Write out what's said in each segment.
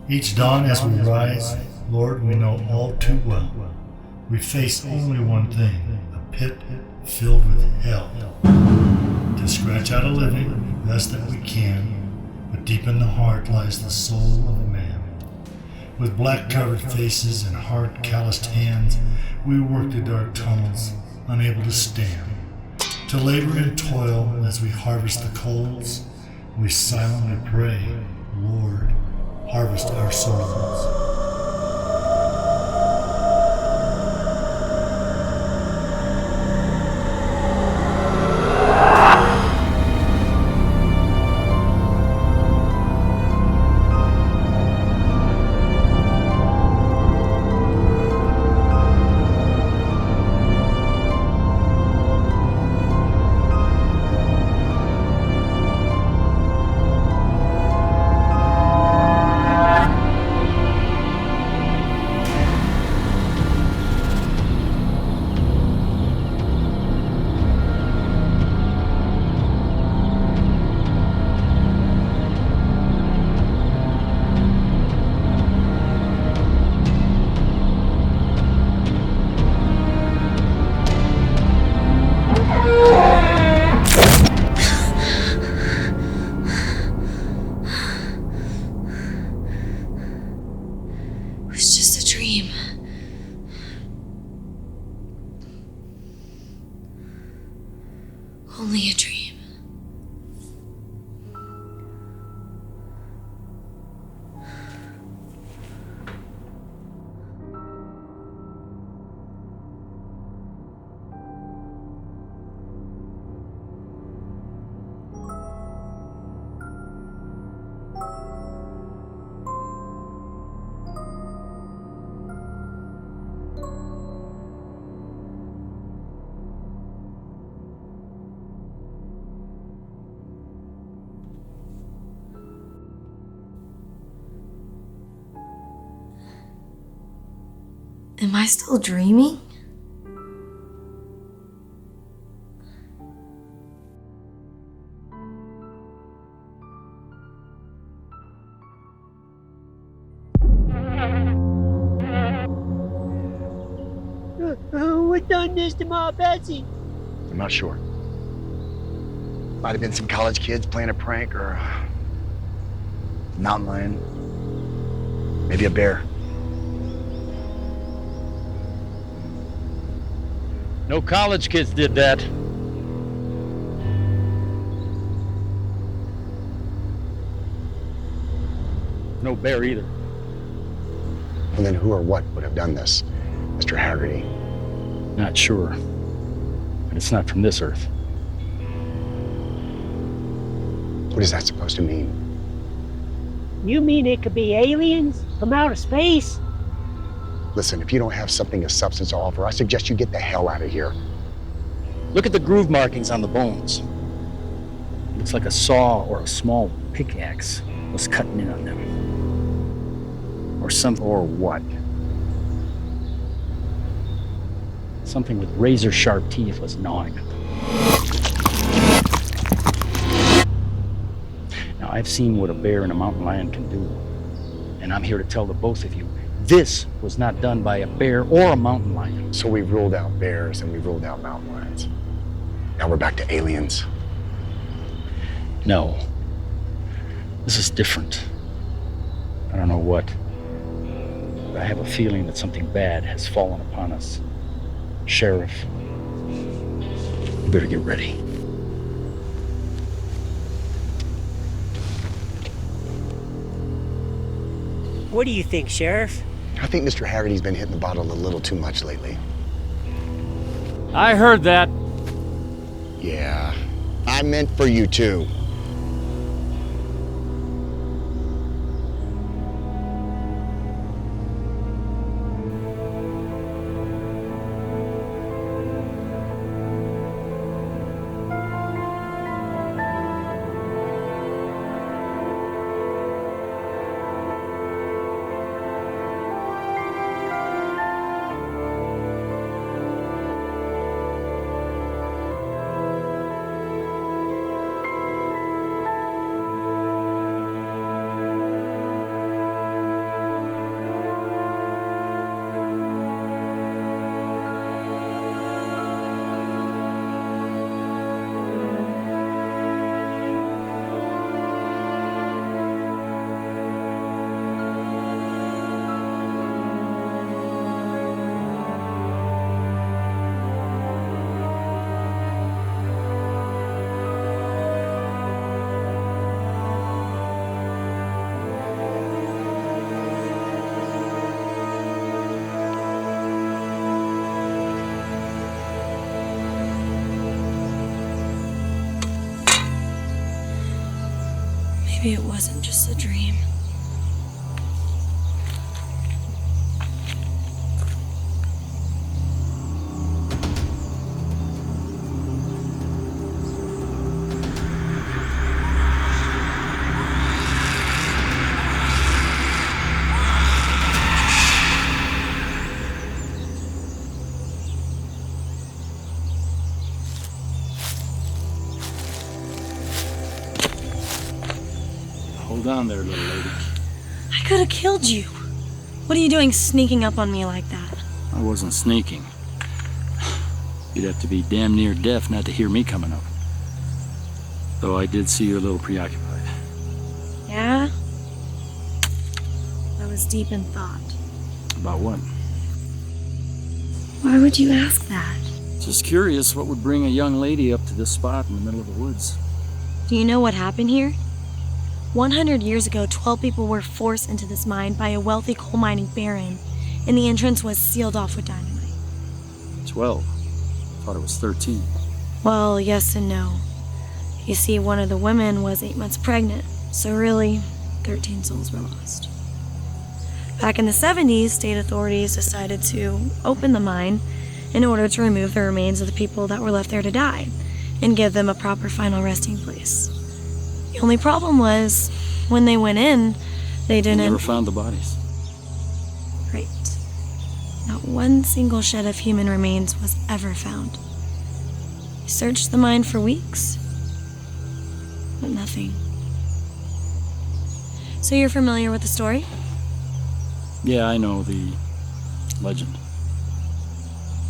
Each dawn as we rise, Lord, we know all too well, we face only one thing, a pit filled with hell. To scratch out a living, best that we can, but deep in the heart lies the soul of a man. With black-covered faces and hard, calloused hands, we work the dark tunnels, unable to stand. To labor and toil as we harvest the coals, we silently pray, Lord, harvest our souls. Only a dream. Am I still dreaming? What done this to my Betsy? I'm not sure. Might have been some college kids playing a prank or a mountain lion. Maybe a bear. No college kids did that. No bear either. Well, then who or what would have done this, Mr. Hagerty? Not sure. But it's not from this earth. What is that supposed to mean? You mean it could be aliens from outer space? Listen, if you don't have something of substance to offer, I suggest you get the hell out of here. Look at the groove markings on the bones. Looks like a saw or a small pickaxe was cutting in on them. Or what? Something with razor-sharp teeth was gnawing at them. Now, I've seen what a bear and a mountain lion can do. And I'm here to tell the both of you, this was not done by a bear or a mountain lion. So we've ruled out bears and we've ruled out mountain lions. Now we're back to aliens. No. This is different. I don't know what. But I have a feeling that something bad has fallen upon us. Sheriff, you better get ready. What do you think, Sheriff? I think Mr. Hagerty's been hitting the bottle a little too much lately. I heard that. Yeah, I meant for you too. Maybe it wasn't just a dream. Hold on there, little lady. I could have killed you. What are you doing sneaking up on me like that? I wasn't sneaking. You'd have to be damn near deaf not to hear me coming up. Though I did see you a little preoccupied. Yeah? I was deep in thought. About what? Why would you ask that? Just curious what would bring a young lady up to this spot in the middle of the woods. Do you know what happened here? 100 years ago, 12 people were forced into this mine by a wealthy coal mining baron, and the entrance was sealed off with dynamite. 12. I thought it was 13. Well, yes and no. You see, one of the women was 8 months pregnant, so really, 13 souls were lost. Back in the 70s, state authorities decided to open the mine in order to remove the remains of the people that were left there to die and give them a proper final resting place. The only problem was, when they went in, they didn't... Never found the bodies. Right. Not one single shed of human remains was ever found. We searched the mine for weeks, but nothing. So you're familiar with the story? Yeah, I know the legend.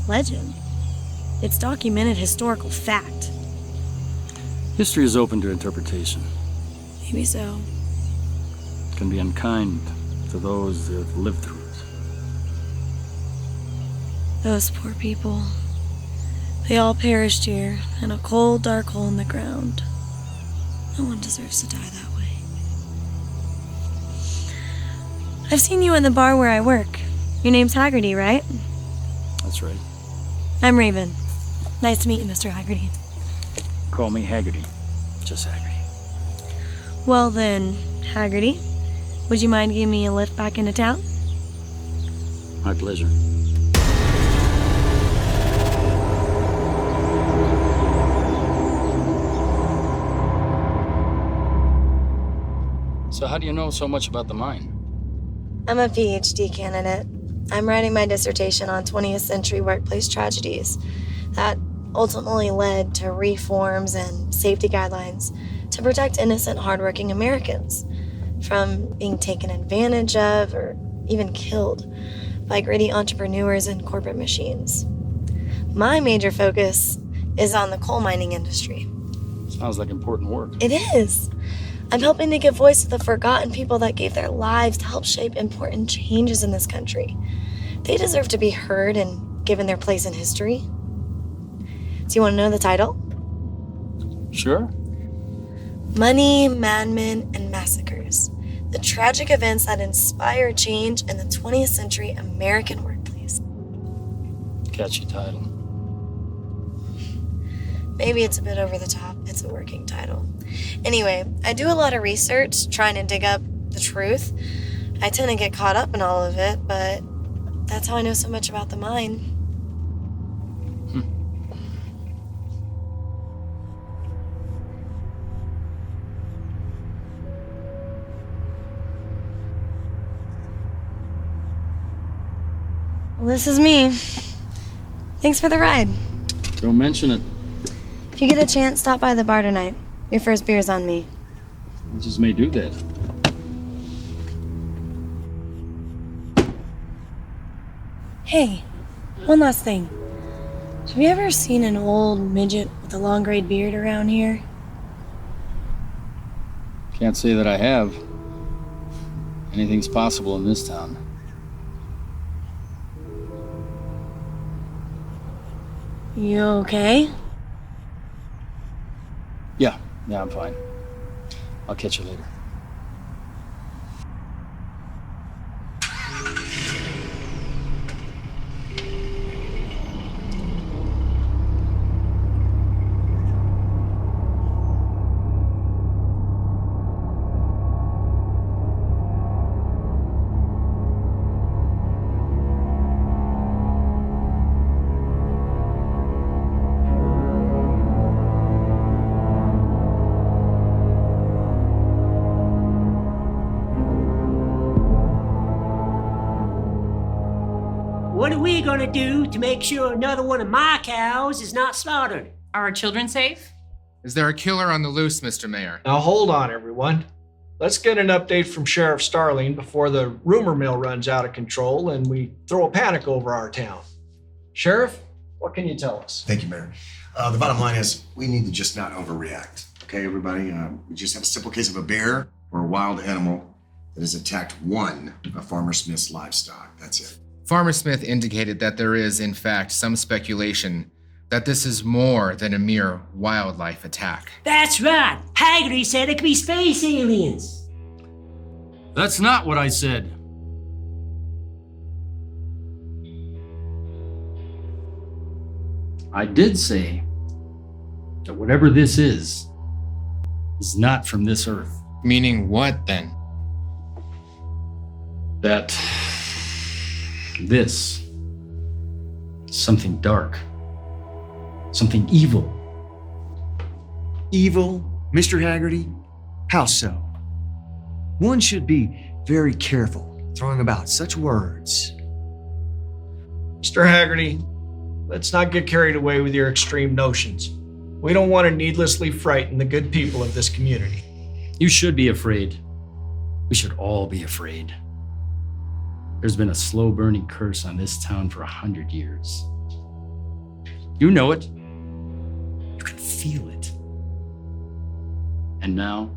Legend? It's documented historical fact. History is open to interpretation. Maybe so. It can be unkind to those that have lived through it. Those poor people. They all perished here in a cold, dark hole in the ground. No one deserves to die that way. I've seen you in the bar where I work. Your name's Hagerty, right? That's right. I'm Raven. Nice to meet you, Mr. Hagerty. Call me Hagerty. Just Hagerty. Well then, Hagerty, would you mind giving me a lift back into town? My pleasure. So how do you know so much about the mine? I'm a PhD candidate. I'm writing my dissertation on 20th century workplace tragedies that ultimately led to reforms and safety guidelines to protect innocent, hardworking Americans from being taken advantage of or even killed by greedy entrepreneurs and corporate machines. My major focus is on the coal mining industry. Sounds like important work. It is. I'm helping to give voice to the forgotten people that gave their lives to help shape important changes in this country. They deserve to be heard and given their place in history. Do you want to know the title? Sure. Money, Madmen, and Massacres. The tragic events that inspired change in the 20th century American workplace. Catchy title. Maybe it's a bit over the top. It's a working title. Anyway, I do a lot of research trying to dig up the truth. I tend to get caught up in all of it, but that's how I know so much about the mine. Well, this is me. Thanks for the ride. Don't mention it. If you get a chance, stop by the bar tonight. Your first beer's on me. I just may do that. Hey, one last thing. Have you ever seen an old midget with a long gray beard around here? Can't say that I have. Anything's possible in this town. You okay? Yeah, I'm fine. I'll catch you later. What are we gonna do to make sure another one of my cows is not slaughtered? Are our children safe? Is there a killer on the loose, Mr. Mayor? Now hold on, everyone. Let's get an update from Sheriff Starling before the rumor mill runs out of control and we throw a panic over our town. Sheriff, what can you tell us? Thank you, Mayor. The bottom line is we need to just not overreact. Okay, everybody? We just have a simple case of a bear or a wild animal that has attacked one of Farmer Smith's livestock. That's it. Farmer Smith indicated that there is, in fact, some speculation that this is more than a mere wildlife attack. That's right. Hagerty said it could be space aliens. That's not what I said. I did say that whatever this is not from this earth. Meaning what, then? That this is something dark, something evil. Evil, Mr. Hagerty? How so? One should be very careful throwing about such words. Mr. Hagerty, let's not get carried away with your extreme notions. We don't want to needlessly frighten the good people of this community. You should be afraid. We should all be afraid. There's been a slow-burning curse on this town for 100 years. You know it. You can feel it. And now,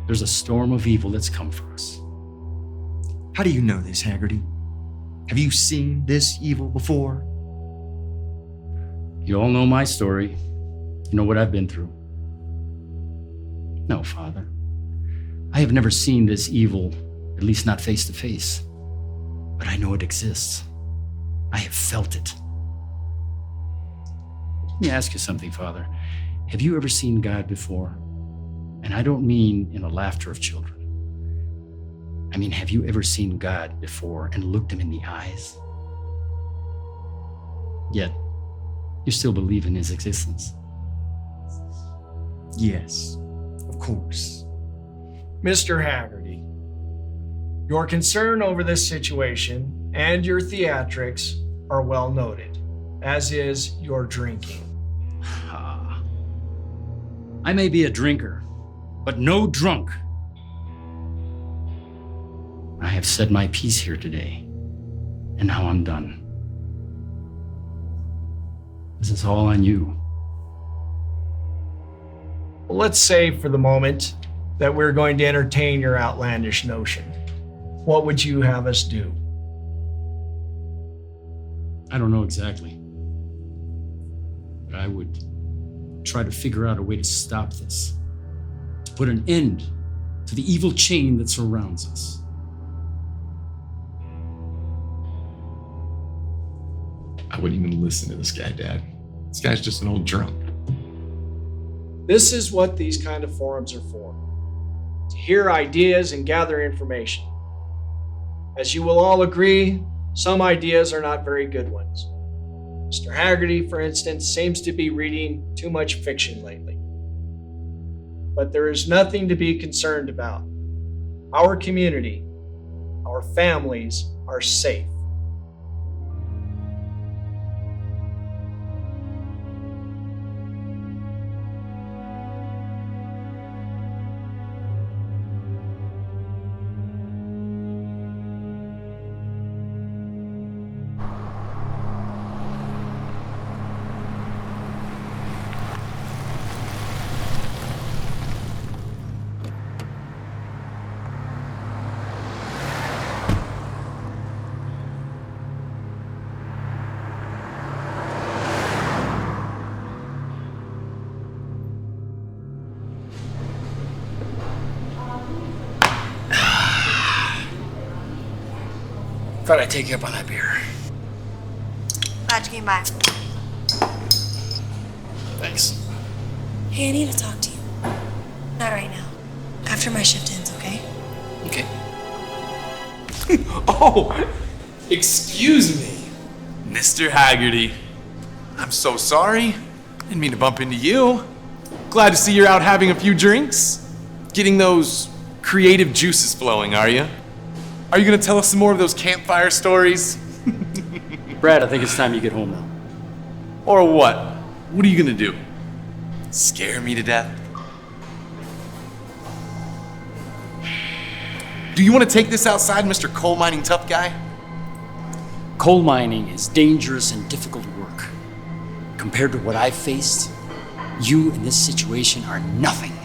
there's a storm of evil that's come for us. How do you know this, Hagerty? Have you seen this evil before? You all know my story. You know what I've been through. No, Father. I have never seen this evil, at least not face to face. But I know it exists. I have felt it. Let me ask you something, Father. Have you ever seen God before? And I don't mean in the laughter of children. I mean, have you ever seen God before and looked him in the eyes? Yet, you still believe in his existence. Yes, of course. Mr. Hagerty, your concern over this situation and your theatrics are well noted, as is your drinking. I may be a drinker, but no drunk. I have said my piece here today, and now I'm done. This is all on you. Well, let's say for the moment that we're going to entertain your outlandish notion. What would you have us do? I don't know exactly, but I would try to figure out a way to stop this, to put an end to the evil chain that surrounds us. I wouldn't even listen to this guy, Dad. This guy's just an old drunk. This is what these kind of forums are for, to hear ideas and gather information. As you will all agree, some ideas are not very good ones. Mr. Hagerty, for instance, seems to be reading too much fiction lately. But there is nothing to be concerned about. Our community, our families are safe. Thought I'd take you up on that beer. Glad you came by. Thanks. Hey, I need to talk to you. Not right now. After my shift ends, okay? Okay. Oh, excuse me, Mr. Hagerty. I'm so sorry. Didn't mean to bump into you. Glad to see you're out having a few drinks. Getting those creative juices flowing, are you? Are you gonna tell us some more of those campfire stories? Brad, I think it's time you get home now. Or what? What are you gonna do? Scare me to death? Do you want to take this outside, Mr. Coal Mining Tough Guy? Coal mining is dangerous and difficult work. Compared to what I've faced, you in this situation are nothing.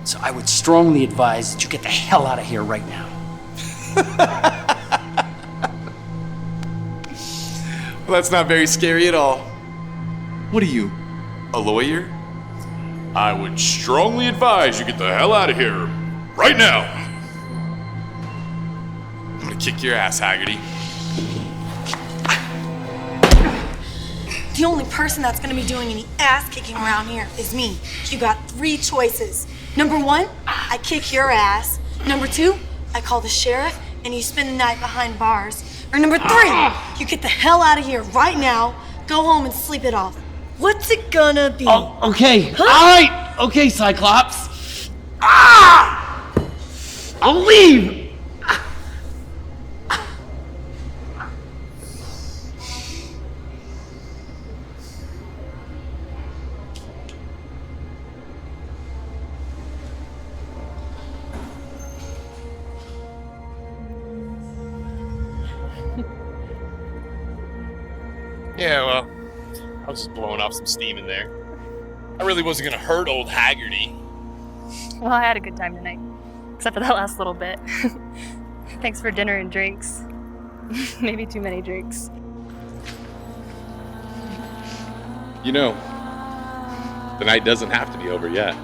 So I would strongly advise that you get the hell out of here right now. Well, that's not very scary at all. What are you, a lawyer? I would strongly advise you get the hell out of here right now. I'm gonna kick your ass, Hagerty. The only person that's gonna be doing any ass kicking around here is me. You got 3 choices. Number 1, I kick your ass. Number 2, I call the sheriff and you spend the night behind bars. Or number 3, you get the hell out of here right now, go home and sleep it off. What's it gonna be? Oh, okay. Huh? All right. Okay, Cyclops. I'll leave. Yeah, well, I was just blowing off some steam in there. I really wasn't gonna hurt old Hagerty. Well, I had a good time tonight. Except for that last little bit. Thanks for dinner and drinks. Maybe too many drinks. You know, the night doesn't have to be over yet.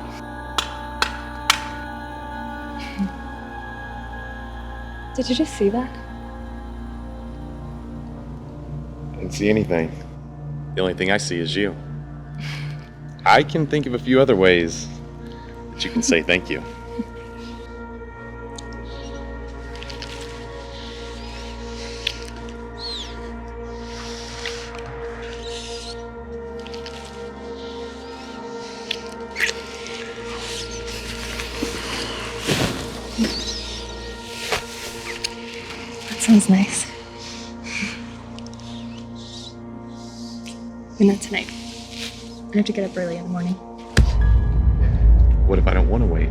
Did you just see that? I didn't see anything. The only thing I see is you. I can think of a few other ways that you can say thank you. That sounds nice. But not tonight. I have to get up early in the morning. What if I don't want to wait?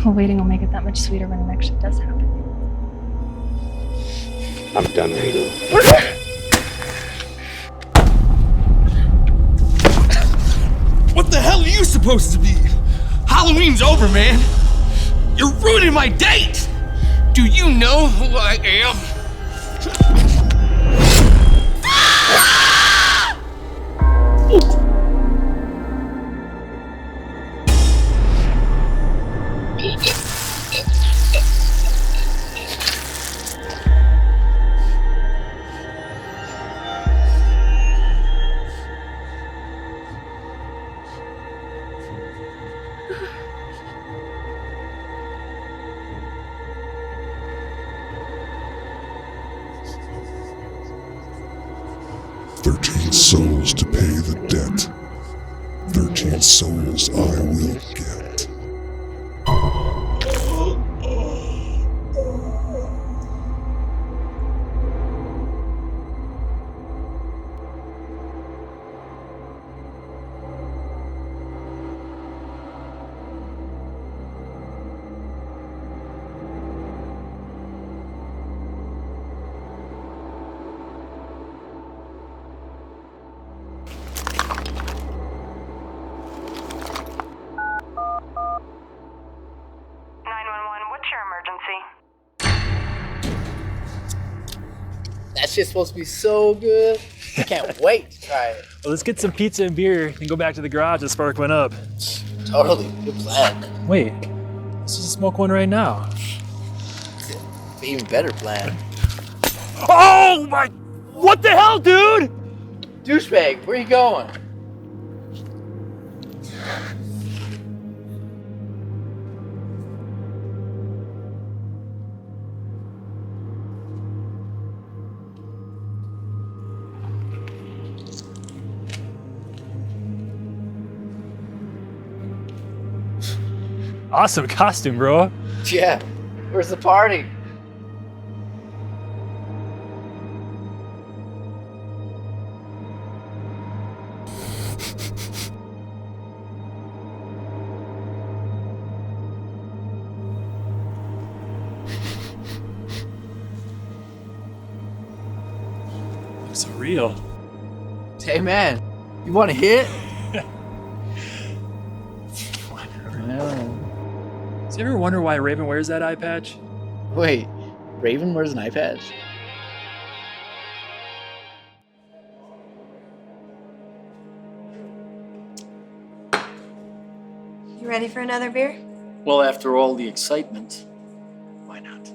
Well, waiting will make it that much sweeter when it actually does happen. I'm done waiting. What the hell are you supposed to be? Halloween's over, man. You're ruining my date. Do you know who I am? Souls to pay the debt. 13 souls I will get. That shit's supposed to be so good. I can't wait to try it. Well, let's get some pizza and beer and go back to the garage and spark one up. Totally. Good plan. Wait, let's just smoke one right now. Even better plan. Oh my! What the hell, dude? Douchebag, where you going? Awesome costume, bro. Yeah. Where's the party? So real. Hey man, you want to hit? Does you ever wonder why Raven wears that eye patch? Wait, Raven wears an eye patch? You ready for another beer? Well, after all the excitement, why not?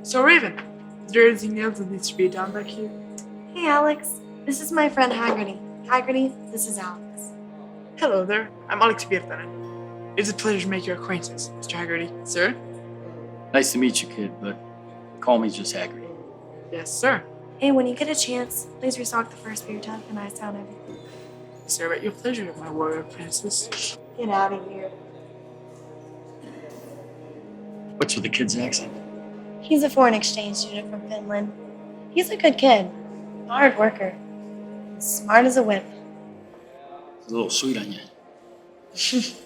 So Raven, is there anything else that needs to be done back here? Hey, Alex. This is my friend Hagerty. Hagerty, this is Alex. Hello there, I'm Alex Virtanen. It's a pleasure to make your acquaintance, Mr. Hagerty. Sir? Nice to meet you, kid, but call me just Hagerty. Yes, sir. Hey, when you get a chance, please restock the first beer tub and ice down everything. Sir, at your pleasure, my warrior princess. Get out of here. What's with the kid's accent? He's a foreign exchange student from Finland. He's a good kid, a hard worker, smart as a whip. It's a little sweet on you.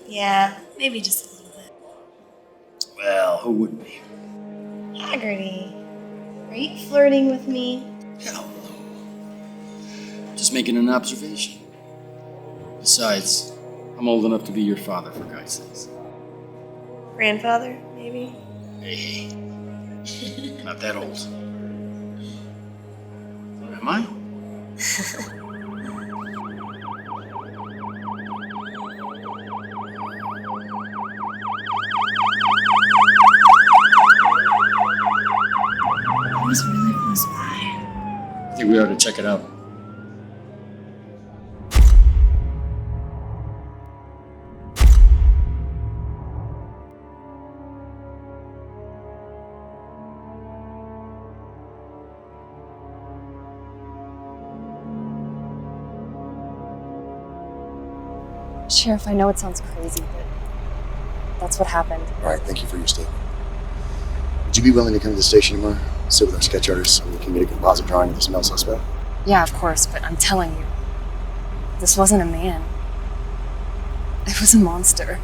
Yeah, maybe just a little bit. Well, who wouldn't be? Hagerty, are you flirting with me? Hell no. Just making an observation. Besides, I'm old enough to be your father, for God's sakes. Grandfather, maybe? Hey, not that old. Am I? It was really close by. I think we ought to check it out. Sheriff, I know it sounds crazy, but that's what happened. All right, thank you for your statement. Would you be willing to come to the station tomorrow, sit with our sketch artists, so we can get a composite drawing of the smell suspect? Yeah, of course, but I'm telling you, this wasn't a man. It was a monster.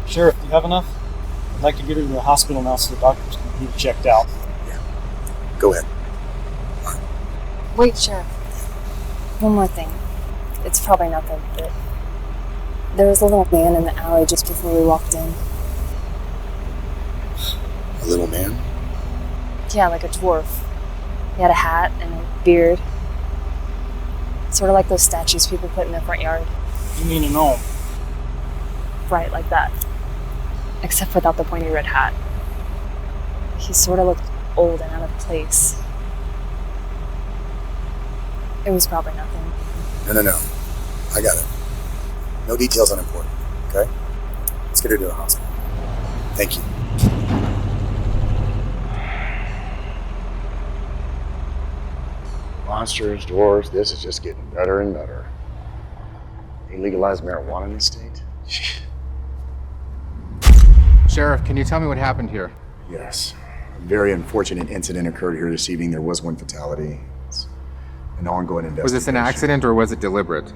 Sheriff, do you have enough? I'd like to get her to the hospital now so the doctors can get her checked out. Yeah. Go ahead. Wait, Sheriff. One more thing. It's probably nothing, but there was a little man in the alley just before we walked in. A little man? Yeah, like a dwarf. He had a hat and a beard. Sort of like those statues people put in their front yard. You mean a gnome? Right, like that. Except without the pointy red hat. He sort of looked old and out of place. It was probably nothing. No. I got it. No details unimportant, okay? Let's get her to the hospital. Thank you. Monsters, dwarves, this is just getting better and better. They legalized marijuana in this state? Sheriff, can you tell me what happened here? Yes. A very unfortunate incident occurred here this evening. There was one fatality. It's an ongoing investigation. Was this an accident or was it deliberate?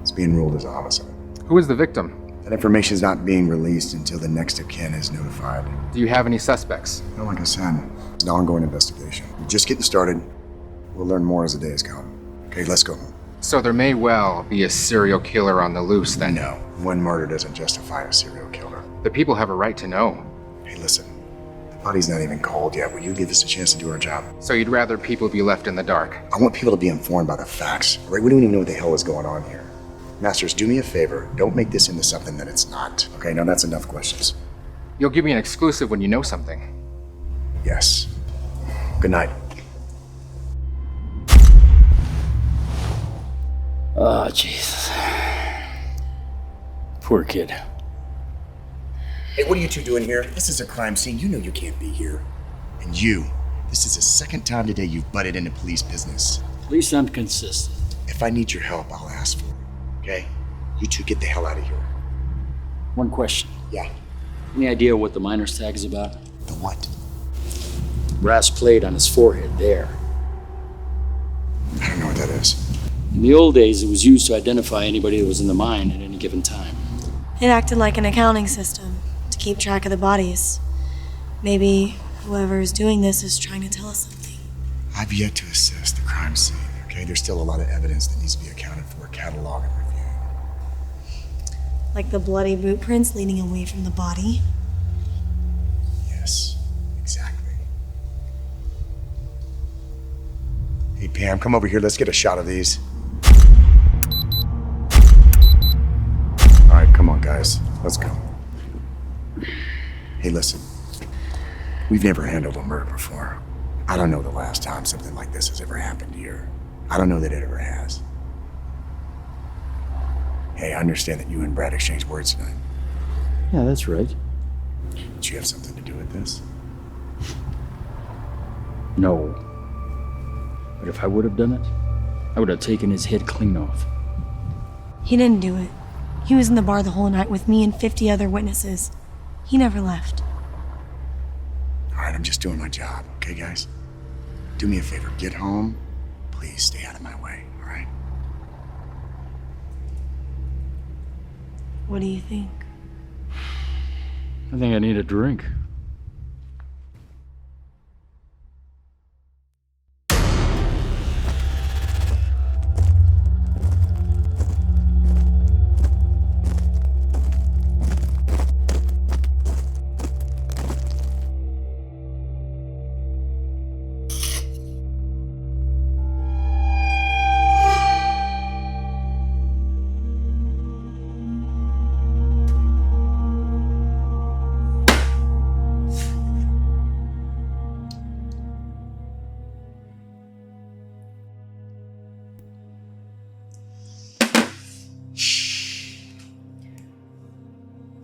It's being ruled as a homicide. Who is the victim? That information is not being released until the next of kin is notified. Do you have any suspects? No, like I said, it's an ongoing investigation. We're just getting started. We'll learn more as the days come. Okay, let's go home. So there may well be a serial killer on the loose then? No, one murder doesn't justify a serial killer. The people have a right to know. Hey, listen, the body's not even cold yet. Will you give us a chance to do our job? So you'd rather people be left in the dark? I want people to be informed by the facts, right? We don't even know what the hell is going on here. Masters, do me a favor. Don't make this into something that it's not. Okay, now that's enough questions. You'll give me an exclusive when you know something. Yes. Good night. Oh, Jesus. Poor kid. Hey, what are you two doing here? This is a crime scene. You know you can't be here. And you, this is the second time today you've butted into police business. At least I'm consistent. If I need your help, I'll ask for it. Okay? You two get the hell out of here. One question. Yeah. Any idea what the miner's tag is about? The what? Brass plate on his forehead there. I don't know what that is. In the old days, it was used to identify anybody that was in the mine at any given time. It acted like an accounting system to keep track of the bodies. Maybe whoever's doing this is trying to tell us something. I've yet to assess the crime scene, okay? There's still a lot of evidence that needs to be accounted for, cataloged, and reviewed. Like the bloody boot prints leading away from the body. Yes, exactly. Hey, Pam, come over here. Let's get a shot of these. All right, come on, guys. Let's go. Hey, listen. We've never handled a murder before. I don't know the last time something like this has ever happened here. I don't know that it ever has. Hey, I understand that you and Brad exchanged words tonight. Yeah, that's right. Did you have something to do with this? No. But if I would have done it, I would have taken his head clean off. He didn't do it. He was in the bar the whole night with me and 50 other witnesses. He never left. All right, I'm just doing my job, okay, guys? Do me a favor, get home. Please stay out of my way, all right? What do you think? I think I need a drink.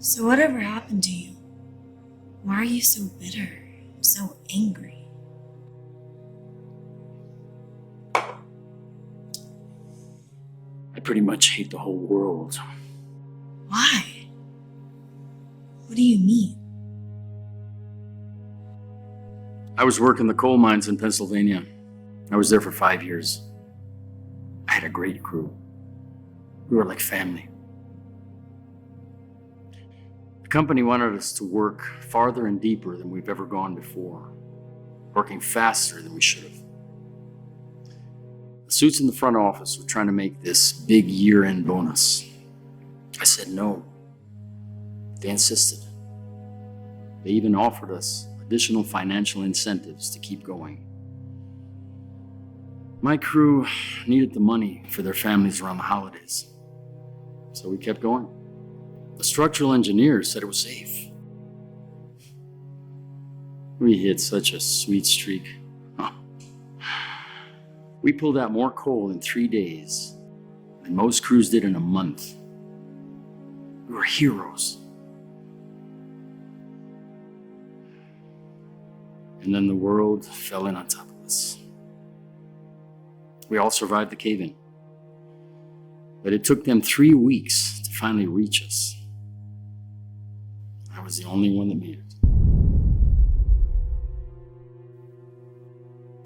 So whatever happened to you? Why are you so bitter, so angry? I pretty much hate the whole world. Why? What do you mean? I was working the coal mines in Pennsylvania. I was there for 5 years. I had a great crew. We were like family. The company wanted us to work farther and deeper than we've ever gone before, working faster than we should have. The suits in the front office were trying to make this big year-end bonus. I said no. They insisted. They even offered us additional financial incentives to keep going. My crew needed the money for their families around the holidays, so we kept going. The structural engineers said it was safe. We hit such a sweet streak. Huh. We pulled out more coal in 3 days than most crews did in a month. We were heroes. And then the world fell in on top of us. We all survived the cave-in. But it took them 3 weeks to finally reach us. I was the only one that made it.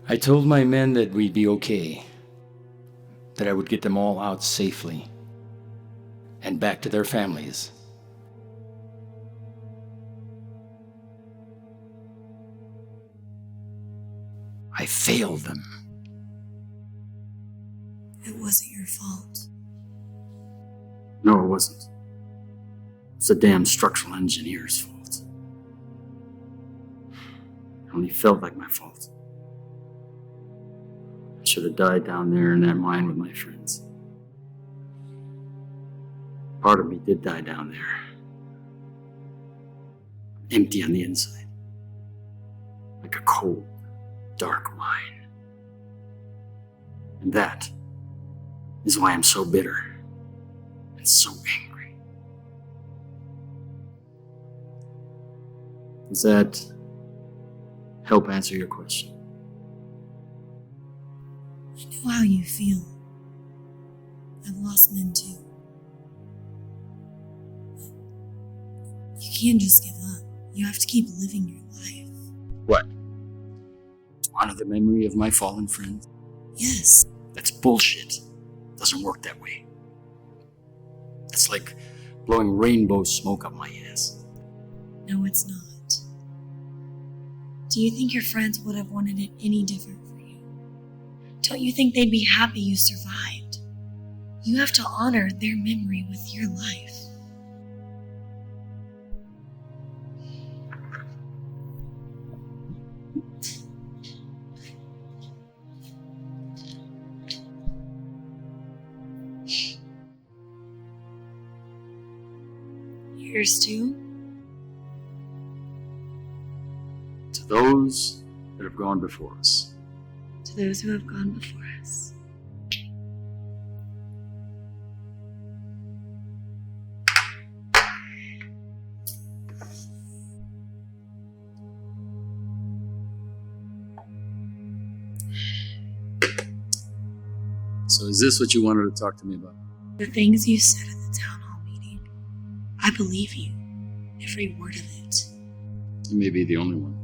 I told my men that we'd be okay, that I would get them all out safely and back to their families. I failed them. It wasn't your fault. No, it wasn't. It's the damn structural engineer's fault. It only felt like my fault. I should have died down there in that mine with my friends. Part of me did die down there. Empty on the inside. Like a cold, dark mine. And that is why I'm so bitter and so angry. Does that help answer your question? I know how you feel. I've lost men too. You can't just give up. You have to keep living your life. What? Honor the memory of my fallen friend? Yes. That's bullshit. Doesn't work that way. It's like blowing rainbow smoke up my ass. No, it's not. Do you think your friends would have wanted it any different for you? Don't you think they'd be happy you survived? You have to honor their memory with your life. Here's to those that have gone before us. To those who have gone before us. So is this what you wanted to talk to me about? The things you said at the town hall meeting. I believe you. Every word of it. You may be the only one.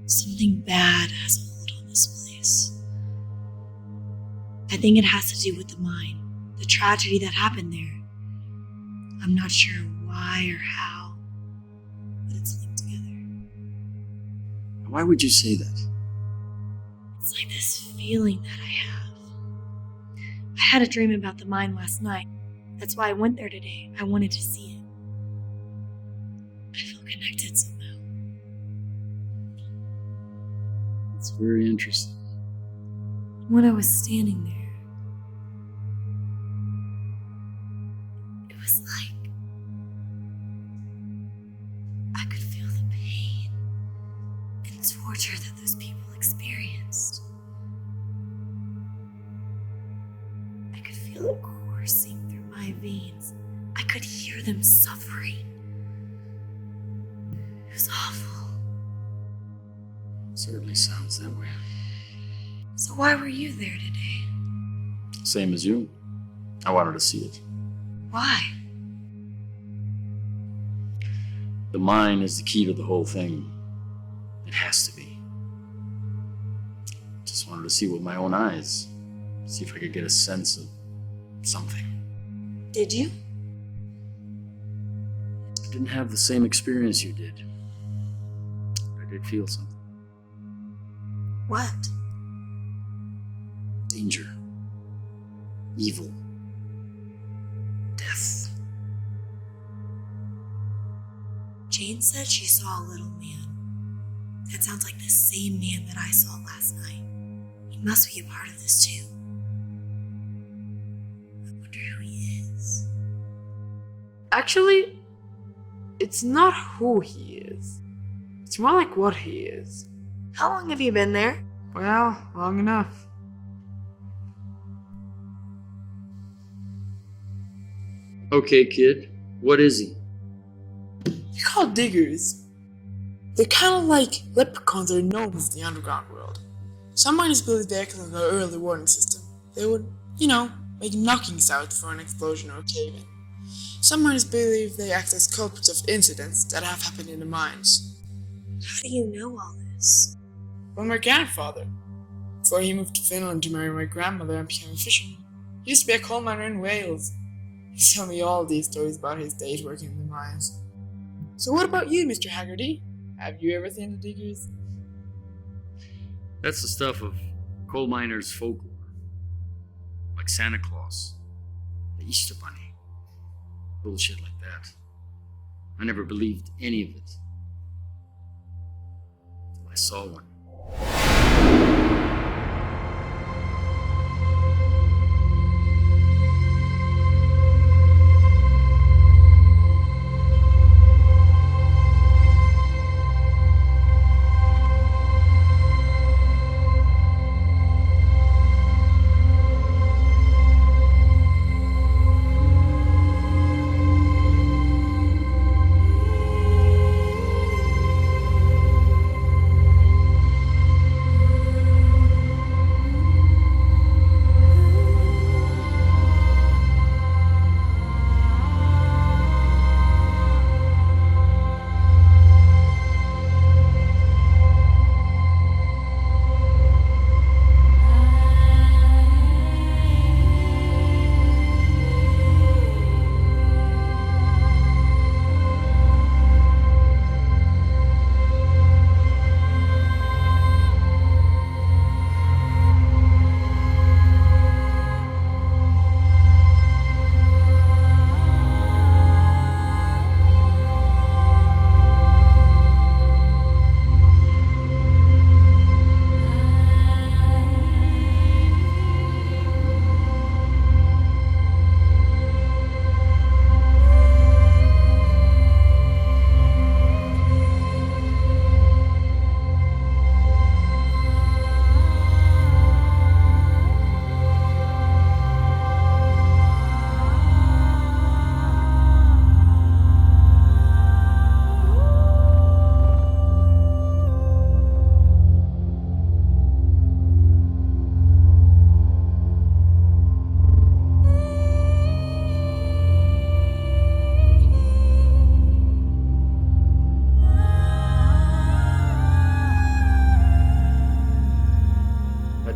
Something bad has a hold on this place. I think it has to do with the mine, the tragedy that happened there. I'm not sure why or how, but it's linked together. Why would you say that? It's like this feeling that I have. I had a dream about the mine last night. That's why I went there today. I wanted to see it. I feel connected somehow. It's very interesting. When I was standing there, it was like I could feel the pain and torture that those people experienced. I could feel it coursing through my veins. I could hear them suffering. It was awful. Certainly sounds that way. So why were you there today? Same as you. I wanted to see it. Why? The mine is the key to the whole thing. It has to be. Just wanted to see with my own eyes. See if I could get a sense of something. Did you? I didn't have the same experience you did. I did feel something. What? Danger. Evil. Death. Jane said she saw a little man. That sounds like the same man that I saw last night. He must be a part of this too. I wonder who he is. Actually, it's not who he is. It's more like what he is. How long have you been there? Well, long enough. Okay, kid. What is he? They're called diggers. They're kind of like leprechauns or gnomes in the underground world. Some miners believe they act like an early warning system. They would, make knocking sounds for an explosion or a cave-in. Some miners believe they act as culprits of incidents that have happened in the mines. How do you know all this? Well, my grandfather. Before he moved to Finland to marry my grandmother and became a fisherman. He used to be a coal miner in Wales. He told me all these stories about his days working in the mines. So what about you, Mr. Hagerty? Have you ever seen the diggers? That's the stuff of coal miners' folklore. Like Santa Claus, the Easter Bunny. Bullshit like that. I never believed any of it. Until I saw one.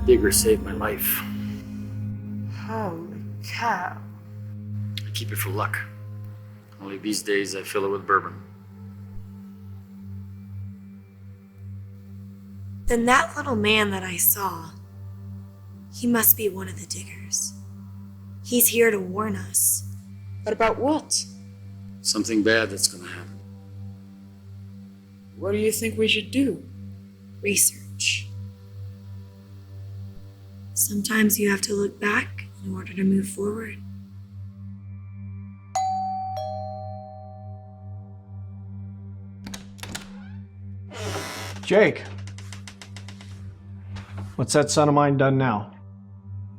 That digger saved my life. Holy cow. I keep it for luck. Only these days I fill it with bourbon. Then that little man that I saw, he must be one of the diggers. He's here to warn us. But about what? Something bad that's gonna happen. What do you think we should do? Research. Sometimes you have to look back in order to move forward. Jake. What's that son of mine done now?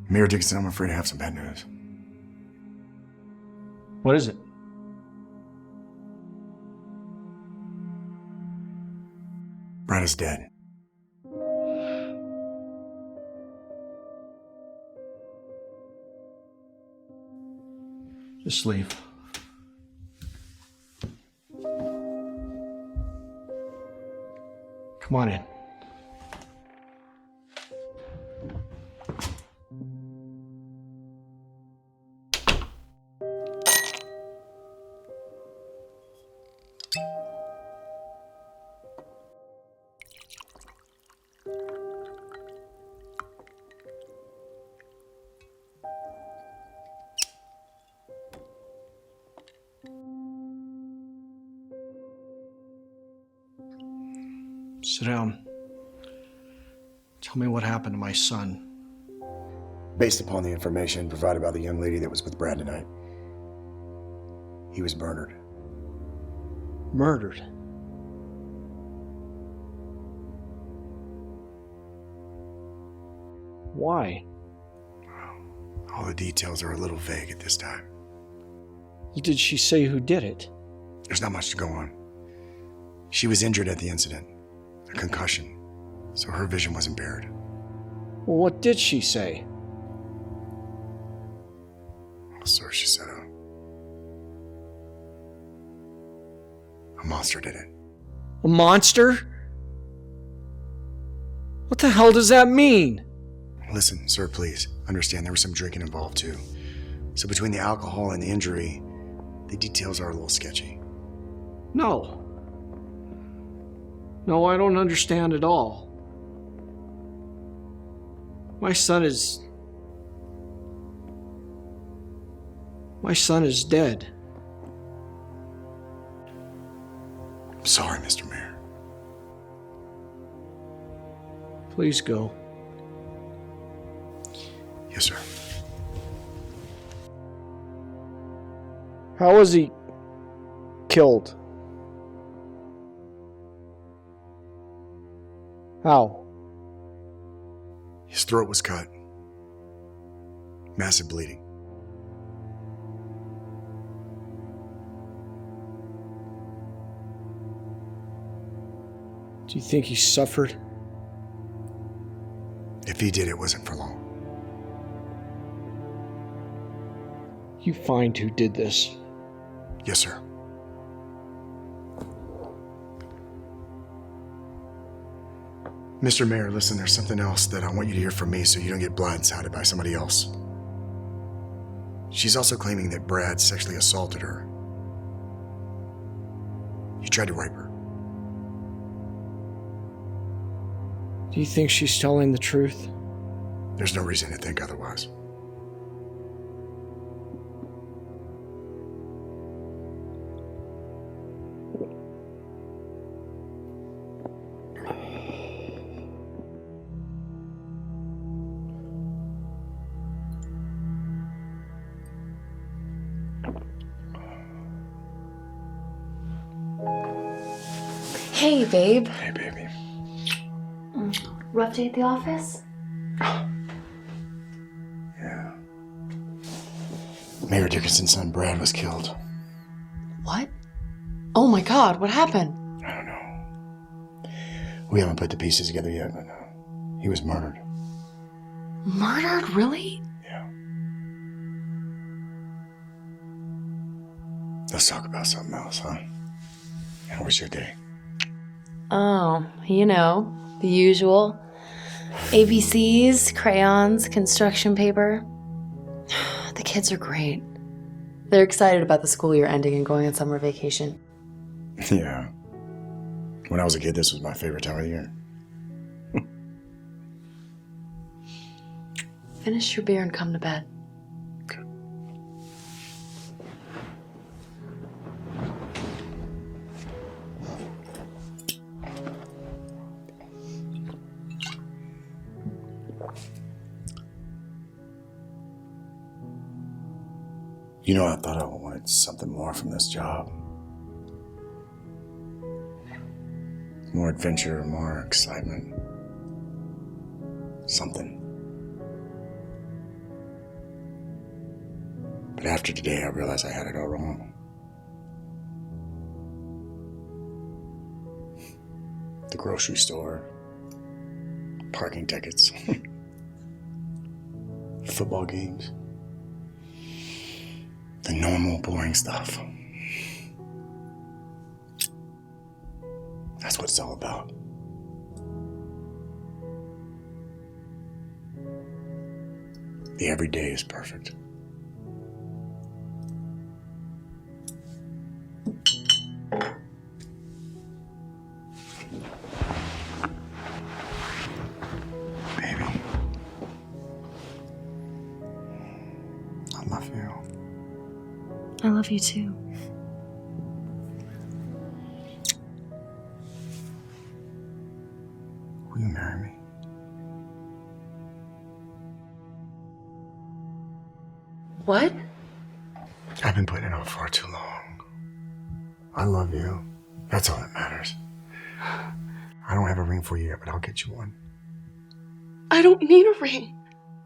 Mayor Dixon, I'm afraid I have some bad news. What is it? Brad is dead. Just leave. Come on in. Sit down. Tell me what happened to my son. Based upon the information provided by the young lady that was with Brad tonight, he was murdered. Murdered? Why? All the details are a little vague at this time. Did she say who did it? There's not much to go on. She was injured at the incident, a concussion, so her vision was impaired. Well, what did she say? All sorts she said. A monster did it. A monster? What the hell does that mean? Listen, sir, please. Understand there was some drinking involved too. So between the alcohol and the injury, the details are a little sketchy. No. No, I don't understand at all. My son is dead. I'm sorry, Mr. Mayor. Please go. Yes, sir. How was he killed? How? His throat was cut. Massive bleeding. Do you think he suffered? If he did, it wasn't for long. You find who did this. Yes, sir. Mr. Mayor, listen, there's something else that I want you to hear from me so you don't get blindsided by somebody else. She's also claiming that Brad sexually assaulted her. He tried to rape her. Do you think she's telling the truth? There's no reason to think otherwise. Hey, babe. Hey, baby. Rough day at the office? Yeah. Mayor Dickinson's son, Brad, was killed. What? Oh my god, what happened? I don't know. We haven't put the pieces together yet, but he was murdered. Murdered? Really? Yeah. Let's talk about something else, huh? How was your day? Oh, you know, the usual. ABCs, crayons, construction paper. The kids are great. They're excited about the school year ending and going on summer vacation. Yeah. When I was a kid, this was my favorite time of the year. Finish your beer and come to bed. You know, I thought I wanted something more from this job. More adventure, more excitement. Something. But after today, I realized I had it all wrong. The grocery store, parking tickets, football games, the normal, boring stuff. That's what it's all about. The everyday is perfect. Baby, I love you. I love you too. Will you marry me? What? I've been putting it off for too long. I love you. That's all that matters. I don't have a ring for you yet, but I'll get you one. I don't need a ring.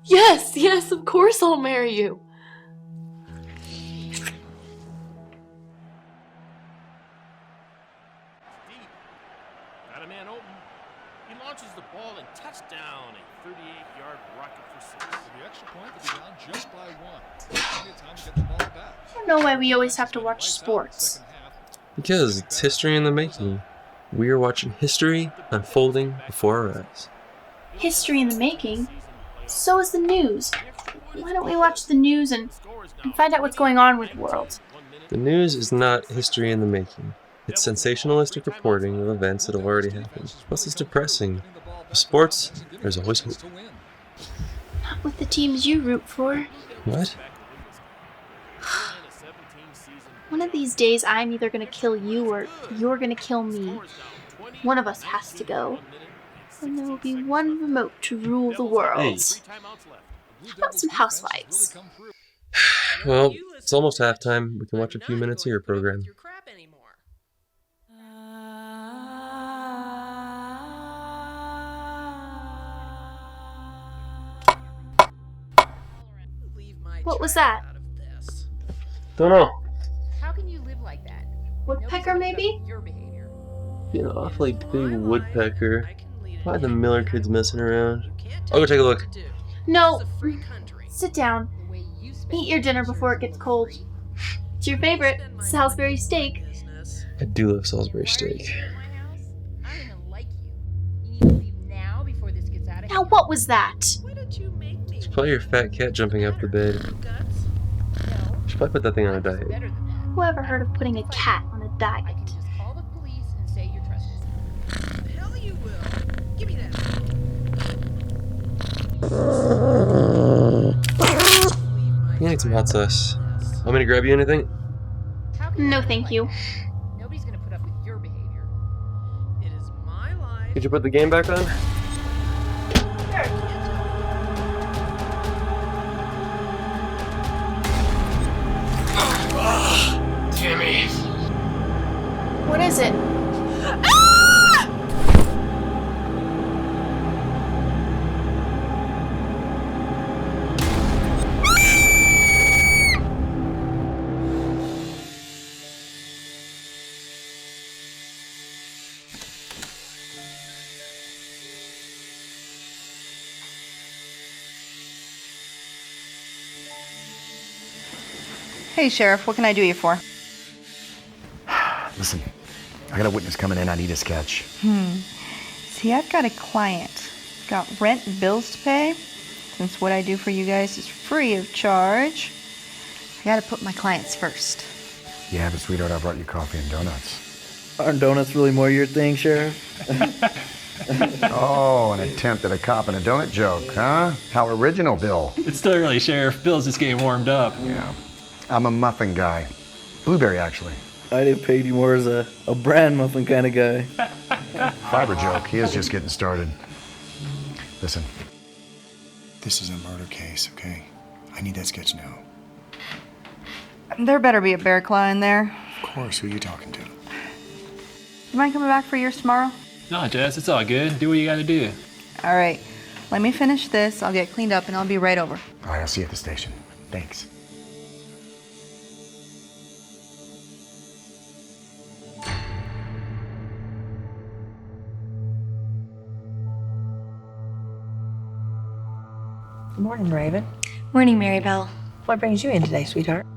Yes, of course I'll marry you. Got a man open. He launches the ball and touchdown. A 38-yard rocket for 6. The extra point will be down just by 1. Plenty of time to get the ball back. I don't know why we always have to watch sports. Because it's history in the making. We are watching history unfolding before our eyes. History in the making? So is the news. Why don't we watch the news and find out what's going on with the world? The news is not history in the making. It's sensationalistic reporting of events that have already happened. Plus, it's depressing. With sports, there's always hope. Not with the teams you root for. What? One of these days, I'm either going to kill you or you're going to kill me. One of us has to go. And there will be one remote to rule the world. Hey. How about some housewives? Well, it's almost halftime. We can watch a few minutes of your program. What was that? Don't know. How can you live like that? Woodpecker, maybe? Be an awfully big woodpecker. Why the Miller kids messing around? I'll go take a look. No. Sit down. Eat your dinner before it gets cold. It's your favorite, Salisbury steak. I do love Salisbury steak. Now what was that? It's probably your fat cat jumping up the bed. You should probably put that thing on a diet. Whoever heard of putting a cat on a diet? You need some hot sauce. Want me to grab you anything? No, thank you. Nobody's gonna put up with your behavior. It is my life. Could you put the game back on? Timmy. What is it? Hey, Sheriff, what can I do you for? Listen, I got a witness coming in I need to sketch. See, I've got a client. Got rent and bills to pay. Since what I do for you guys is free of charge, I gotta put my clients first. Yeah, but sweetheart, I brought you coffee and donuts. Aren't donuts really more your thing, Sheriff? Oh, an attempt at a cop and a donut joke, huh? How original, Bill. It's still early, Sheriff. Bill's just getting warmed up. Yeah. I'm a muffin guy. Blueberry, actually. I'd have paid you more as a bran muffin kind of guy. Fiber joke. He is just getting started. Listen. This is a murder case, okay? I need that sketch now. There better be a bear claw in there. Of course, who are you talking to? You mind coming back for yours tomorrow? No, Jess, it's all good. Do what you gotta do. All right. Let me finish this. I'll get cleaned up and I'll be right over. All right, I'll see you at the station. Thanks. Good morning, Raven. Morning, Marybelle. What brings you in today, sweetheart?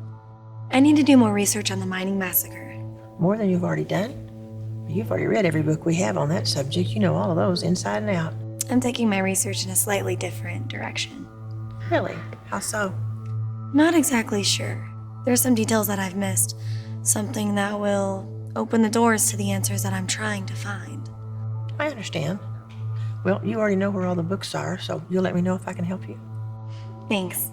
I need to do more research on the mining massacre. More than you've already done? You've already read every book we have on that subject. You know all of those inside and out. I'm taking my research in a slightly different direction. Really? How so? Not exactly sure. There's some details that I've missed. Something that will open the doors to the answers that I'm trying to find. I understand. Well, you already know where all the books are, so you'll let me know if I can help you. Thanks.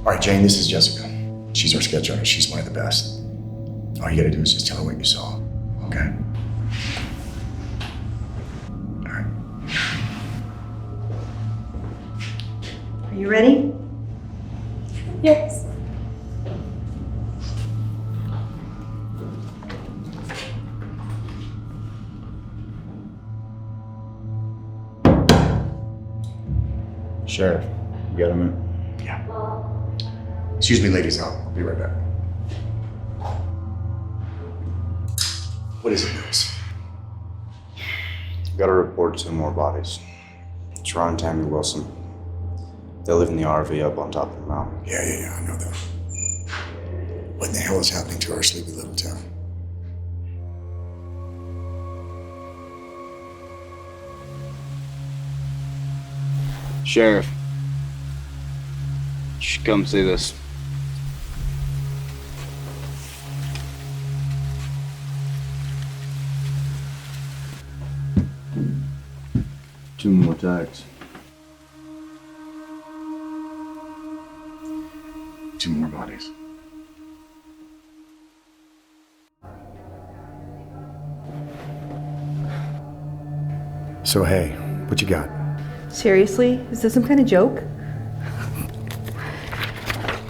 All right, Jane, this is Jessica. She's our sketch artist. She's one of the best. All you gotta do is just tell her what you saw, okay? All right. Are you ready? Yes. Sheriff, you got a minute? Yeah. Excuse me, ladies, I'll be right back. What is it, Mills? Got to report 2 more bodies. Sharon and Tammy Wilson. They live in the RV up on top of the mountain. Yeah, I know that. What in the hell is happening to our sleepy little town? Sheriff, you should come see this. Two more tags. 2 more bodies. So, hey, what you got? Seriously? Is this some kind of joke?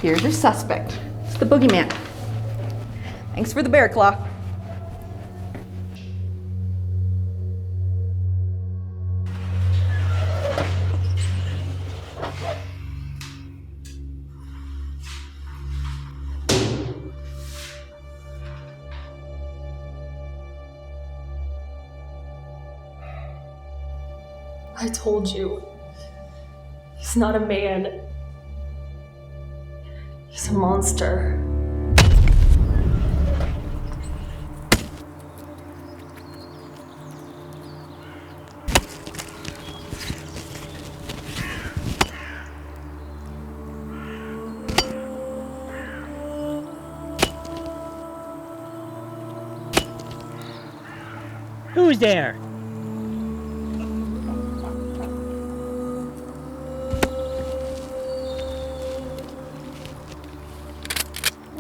Here's your suspect. It's the boogeyman. Thanks for the bear claw. I told you. He's not a man. He's a monster. Who's there?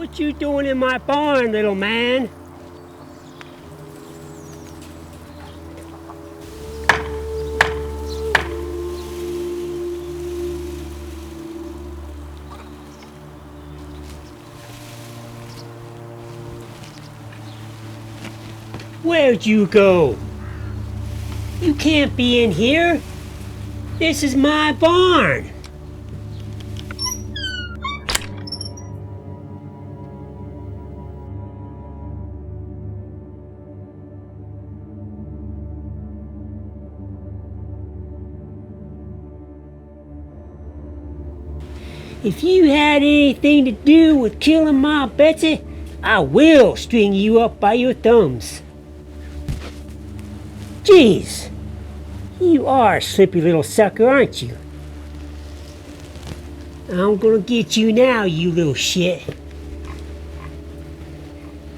What you doing in my barn, little man? Where'd you go? You can't be in here. This is my barn. If you had anything to do with killing my Betsy, I will string you up by your thumbs. Jeez, you are a slippy little sucker, aren't you? I'm gonna get you now, you little shit.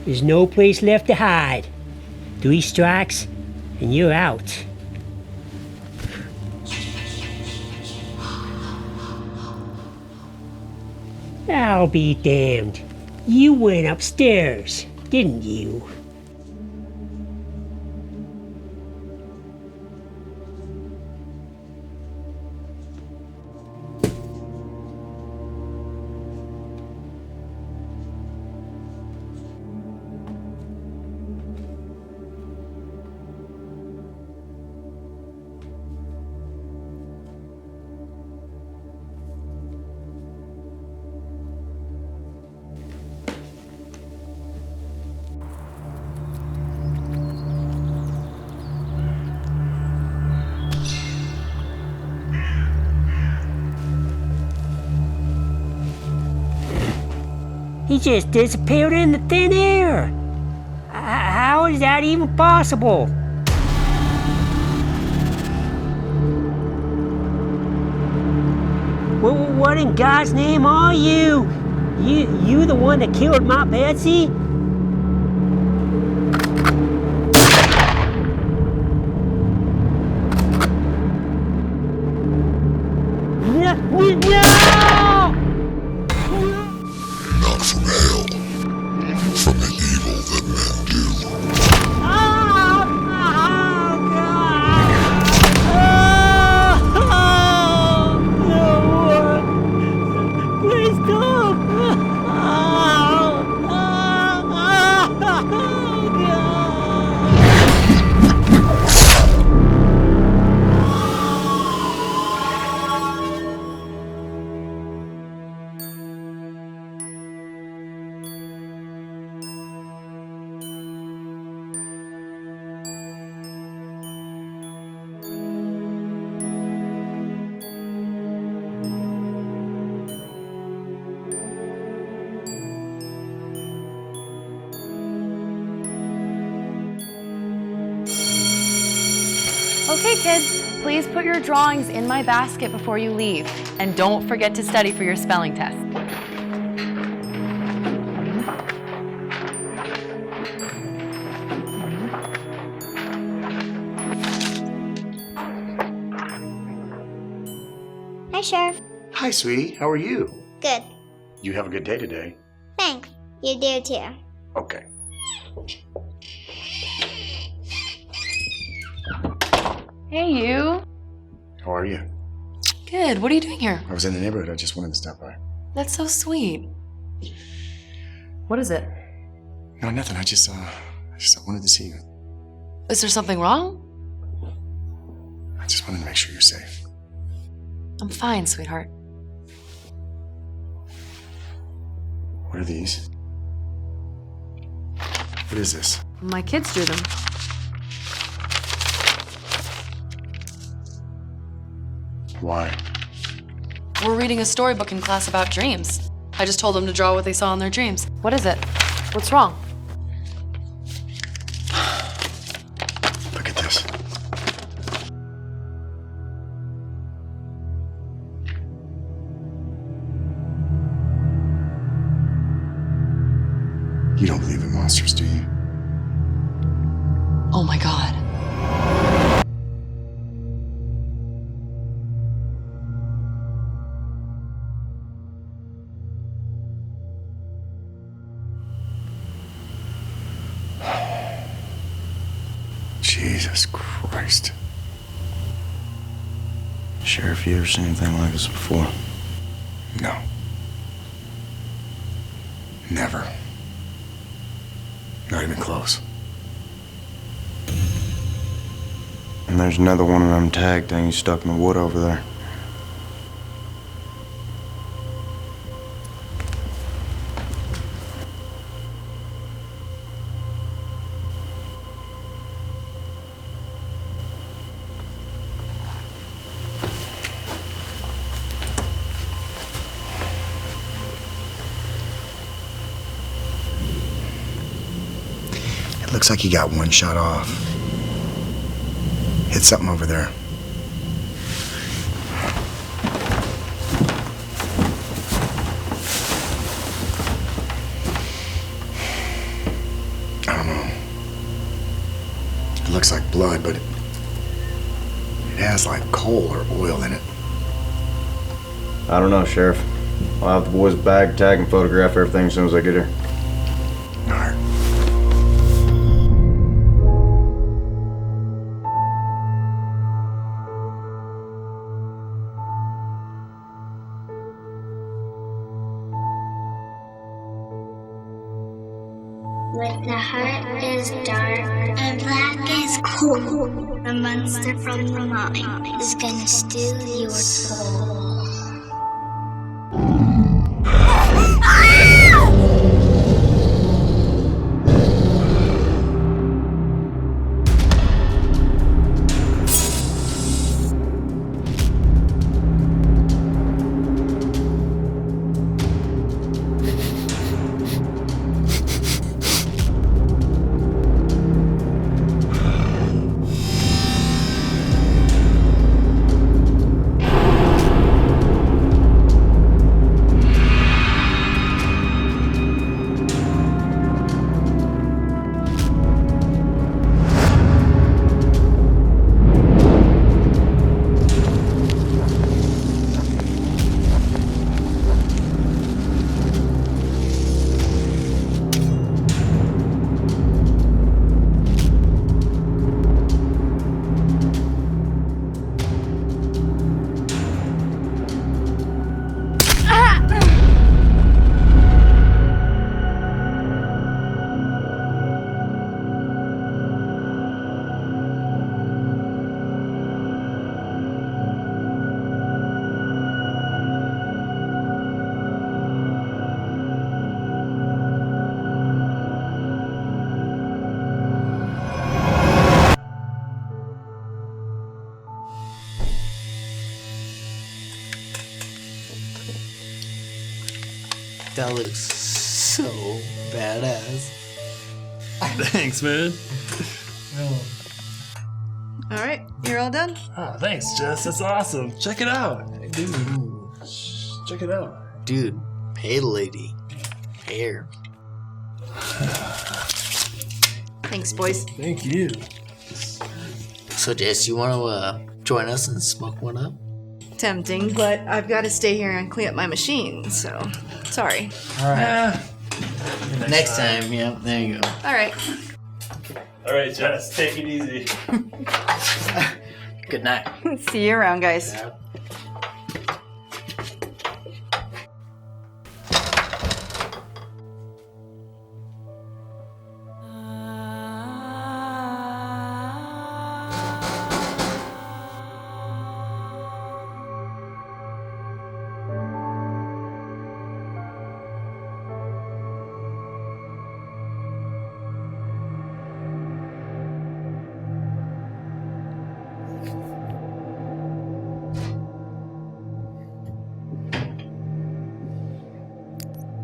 There's no place left to hide. 3 strikes, and you're out. I'll be damned. You went upstairs, didn't you? He just disappeared in the thin air. How is that even possible? What in God's name are you? You the one that killed my Betsy? No! Not from hell, from the evil that men do. Please stop! Okay, kids, please put your drawings in my basket before you leave. And don't forget to study for your spelling test. Hi, Sheriff. Hi, sweetie. How are you? Good. You have a good day today. Thanks. You do too. Okay. Hey, you. How are you? Good. What are you doing here? I was in the neighborhood. I just wanted to stop by. That's so sweet. What is it? No, nothing. I just wanted to see you. Is there something wrong? I just wanted to make sure you're safe. I'm fine, sweetheart. What are these? What is this? My kids drew them. Why? We're reading a storybook in class about dreams. I just told them to draw what they saw in their dreams. What is it? What's wrong? Look at this. You don't believe in monsters, do you? Oh my God. Jesus Christ. Sheriff, you ever seen anything like this before? No. Never. Not even close. And there's another one of them tag things stuck in the wood over there. It looks like he got one shot off. Hit something over there. I don't know. It looks like blood, but it has like coal or oil in it. I don't know, Sheriff. I'll have the boys bag, tag, and photograph everything as soon as I get here. Like the heart is dark and black is cold, the monster from the mind is gonna steal your soul. That looks so badass. Thanks, man. All right, you're all done? Oh, thanks, Jess. That's awesome. Check it out. Dude, check it out. Dude, pay the lady. Pay her. Thanks, boys. Thank you. So, Jess, you want to join us and smoke one up? Tempting, but I've got to stay here and clean up my machine, so sorry. All right. Next time, yeah, there you go. All right. All right, Jess, take it easy. Good night. See you around, guys. Yeah.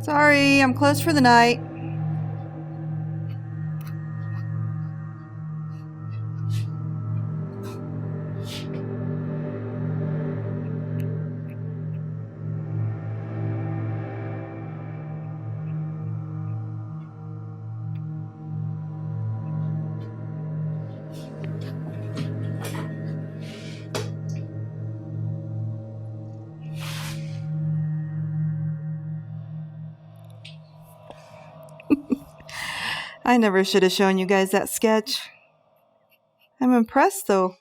Sorry, I'm closed for the night. I never should have shown you guys that sketch. I'm impressed, though.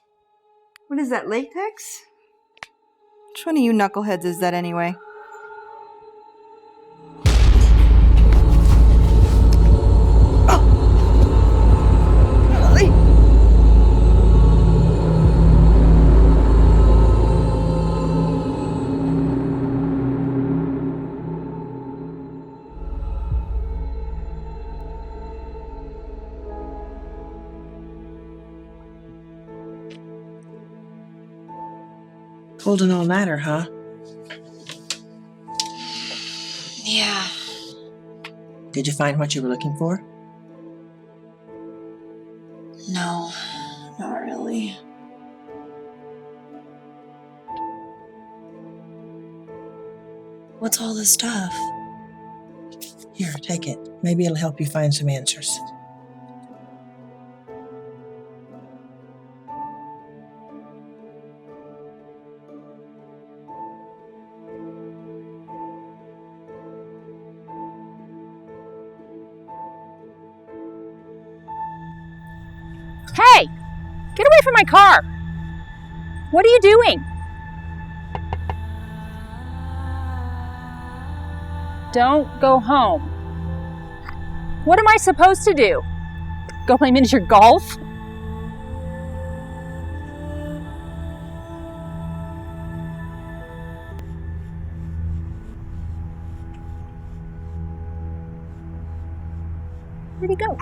What is that, latex? Which one of you knuckleheads is that anyway? Pulled an all-nighter, huh? Yeah. Did you find what you were looking for? No, not really. What's all this stuff? Here, take it. Maybe it'll help you find some answers. Hey! Get away from my car! What are you doing? Don't go home. What am I supposed to do? Go play miniature golf? Where'd he go?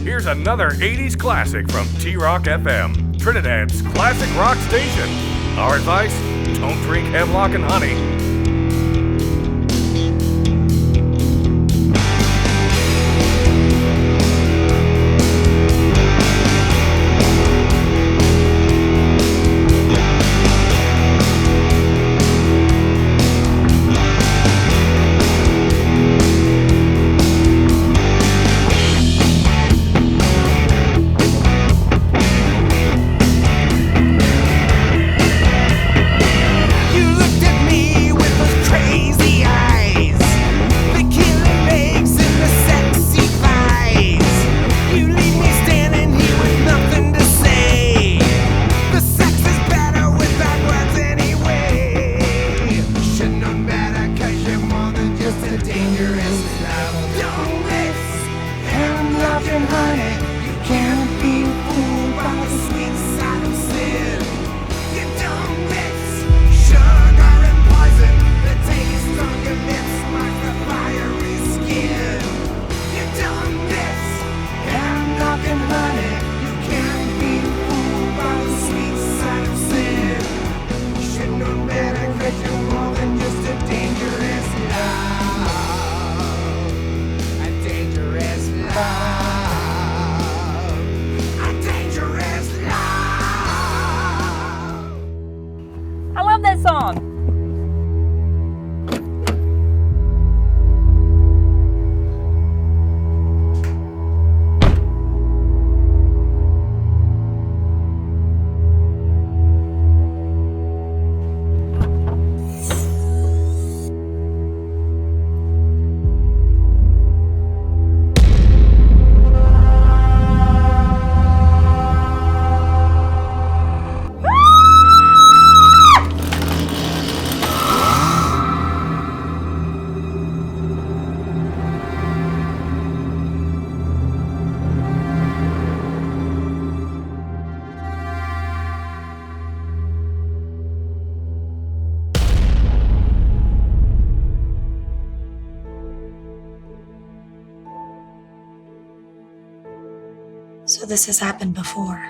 Here's another 80s classic from T-Rock FM, Trinidad's classic rock station. Our advice, don't drink hemlock and honey. So this has happened before.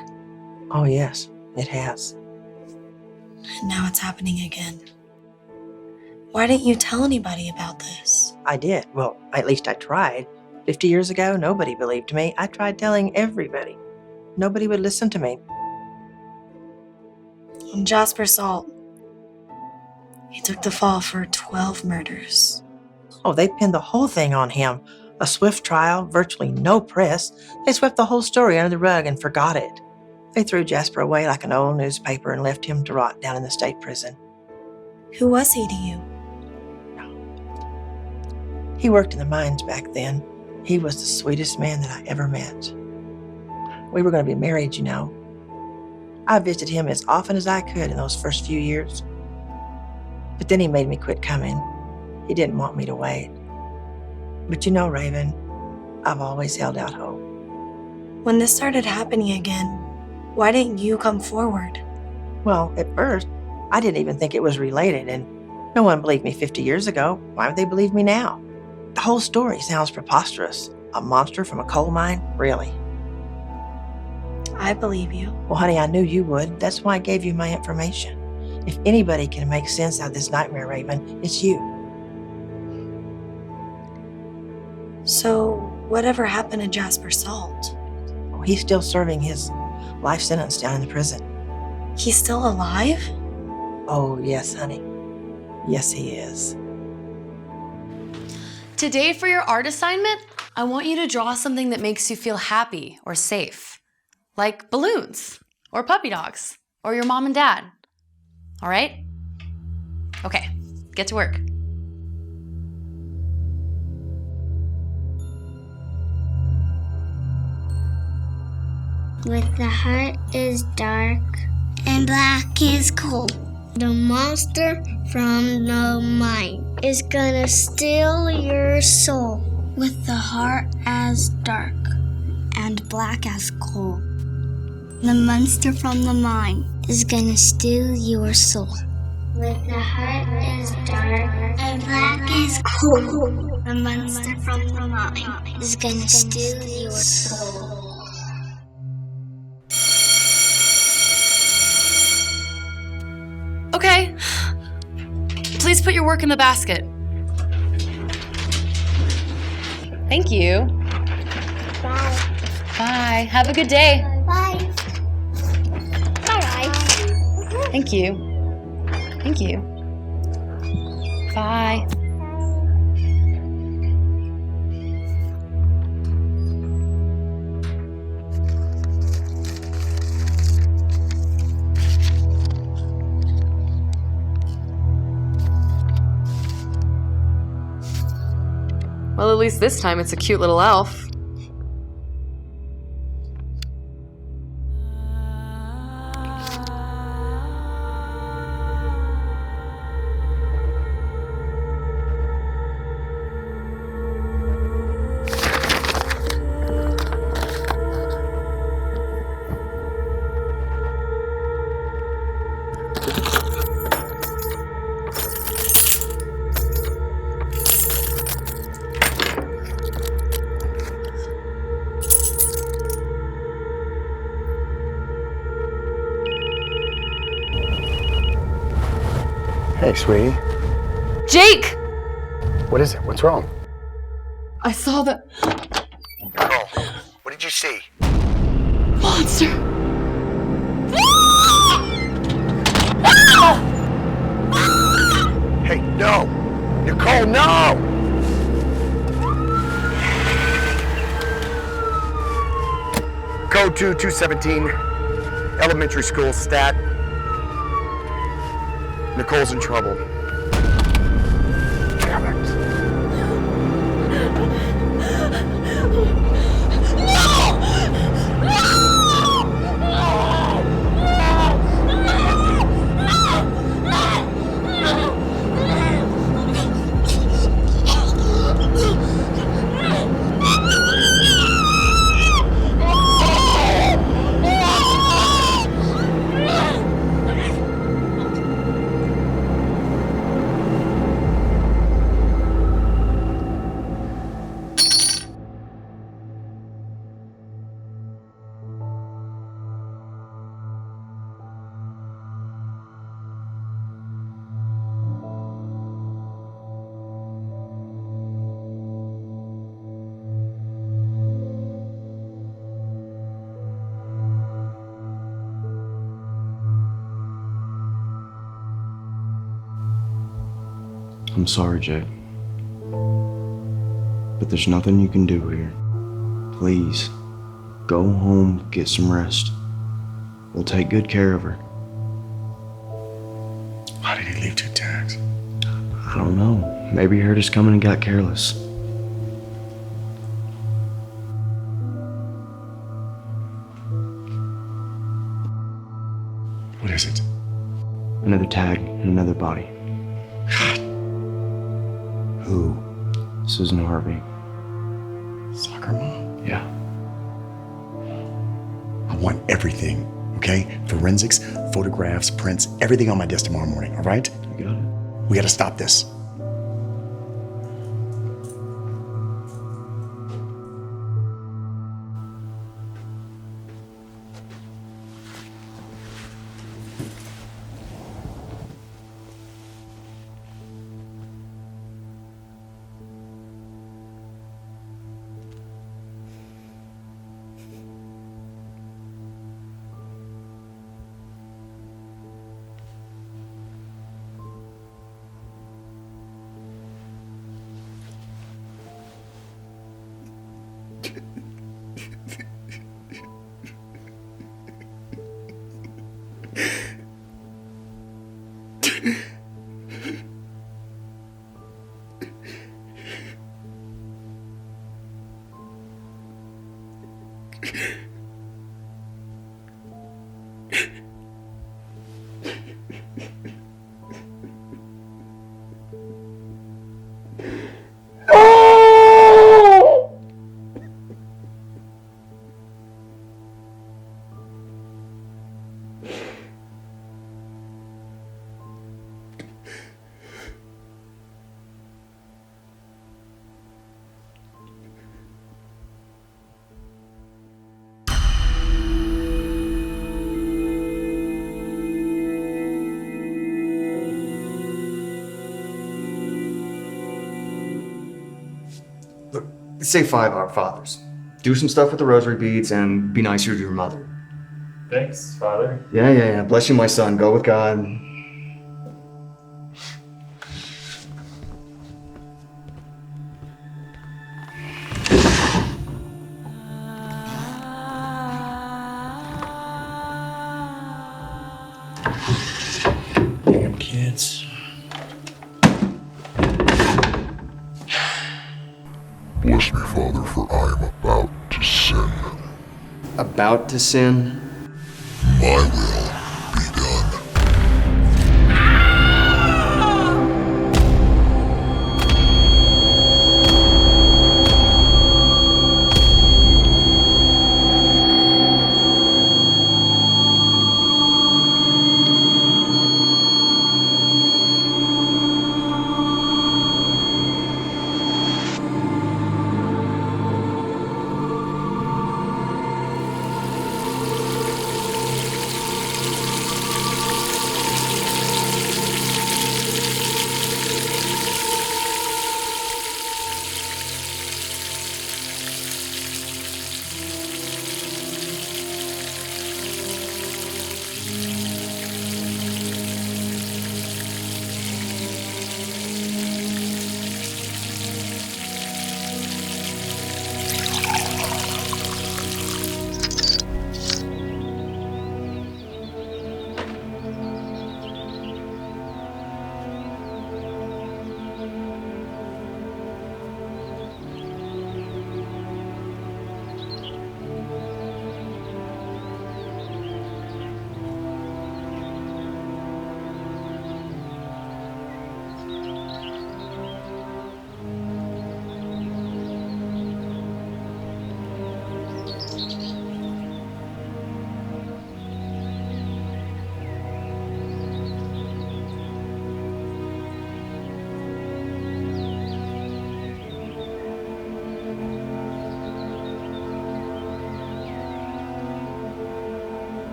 Oh, yes, it has. And now it's happening again. Why didn't you tell anybody about this? I did. Well, at least I tried. 50 years ago, nobody believed me. I tried telling everybody. Nobody would listen to me. And Jasper Salt, he took the fall for 12 murders. Oh, they pinned the whole thing on him. A swift trial, virtually no press. They swept the whole story under the rug and forgot it. They threw Jasper away like an old newspaper and left him to rot down in the state prison. Who was he to you? He worked in the mines back then. He was the sweetest man that I ever met. We were going to be married, you know. I visited him as often as I could in those first few years. But then he made me quit coming. He didn't want me to wait. But you know, Raven, I've always held out hope. When this started happening again, why didn't you come forward? Well, at first, I didn't even think it was related, and no one believed me 50 years ago. Why would they believe me now? The whole story sounds preposterous. A monster from a coal mine? Really? I believe you. Well, honey, I knew you would. That's why I gave you my information. If anybody can make sense out of this nightmare, Raven, it's you. So, whatever happened to Jasper Salt? Oh, he's still serving his life sentence down in the prison. He's still alive? Oh, yes, honey. Yes, he is. Today, for your art assignment, I want you to draw something that makes you feel happy or safe. Like balloons, or puppy dogs, or your mom and dad. All right? Okay, get to work. With the heart is dark and black is cold. The monster from the mine is gonna steal your soul. With the heart as dark and black as coal. The monster from the mine is gonna steal your soul. With the heart is dark and black is cold. The monster from the mine is gonna steal your soul. Okay. Please put your work in the basket. Thank you. Bye. Bye. Have a good day. Bye. Bye. Thank you. Thank you. Bye. Well, at least this time it's a cute little elf. Hey, sweetie. Jake! What is it? What's wrong? I saw the Nicole, what did you see? monster. Hey, no! Nicole, no! Code 2217, elementary school, stat. Nicole's in trouble. Damn it. I'm sorry, Jake. But there's nothing you can do here. Please, go home, get some rest. We'll take good care of her. Why did he leave 2 tags? I don't know. Maybe he heard us coming and got careless. What is it? Another tag and another body. God. Who? Susan Harvey. Soccer mom? Yeah. I want everything, okay? Forensics, photographs, prints, everything on my desk tomorrow morning, all right? You got it. We gotta stop this. Say 5 Our Fathers. Do some stuff with the rosary beads and be nicer to your mother. Thanks, Father. Yeah. Bless you, my son. Go with God. Damn kids. Bless me, Father, for I am about to sin. About to sin? My will be done.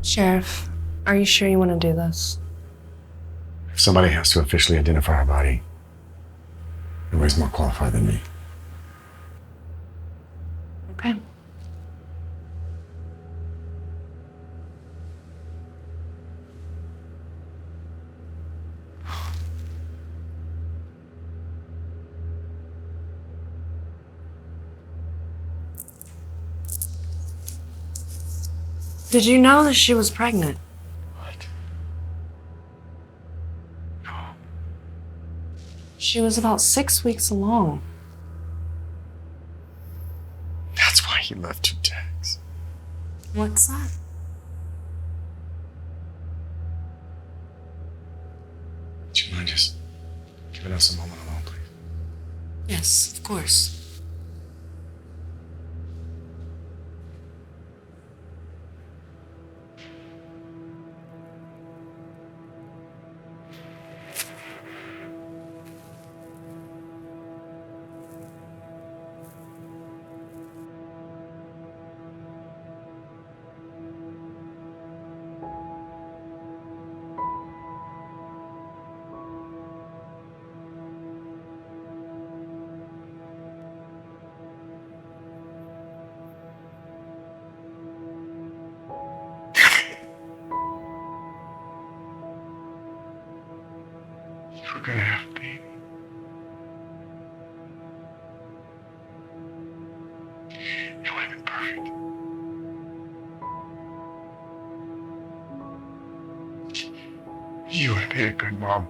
Sheriff, are you sure you want to do this? If somebody has to officially identify her body, nobody's more qualified than me. Okay. Did you know that she was pregnant? What? No. She was about 6 weeks along. That's why he left 2 tags. What's that? Would you mind just giving us a moment alone, please? Yes, of course. We're gonna have a baby. It would have been perfect. You would have been a good mom.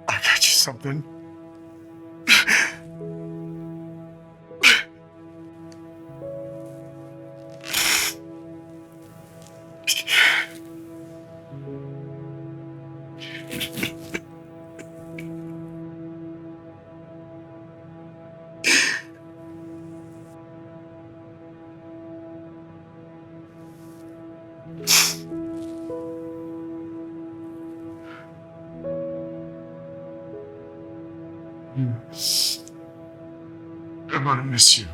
I got you something. I'm gonna miss you.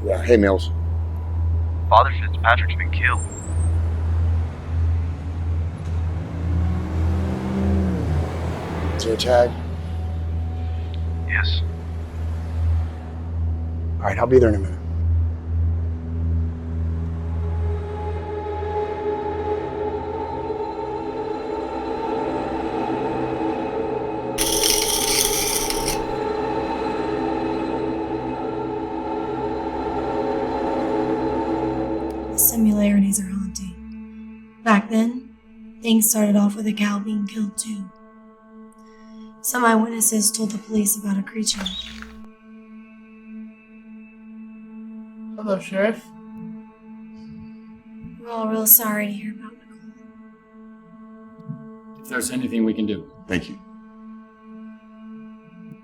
Yeah, hey, Mills. Father says Patrick's been killed. Is there a tag? Yes. All right, I'll be there in a minute. Similarities are haunting. Back then, things started off with a cow being killed too. Some eyewitnesses told the police about a creature. Hello, Sheriff. We're all real sorry to hear about Nicole. If there's anything we can do. Thank you.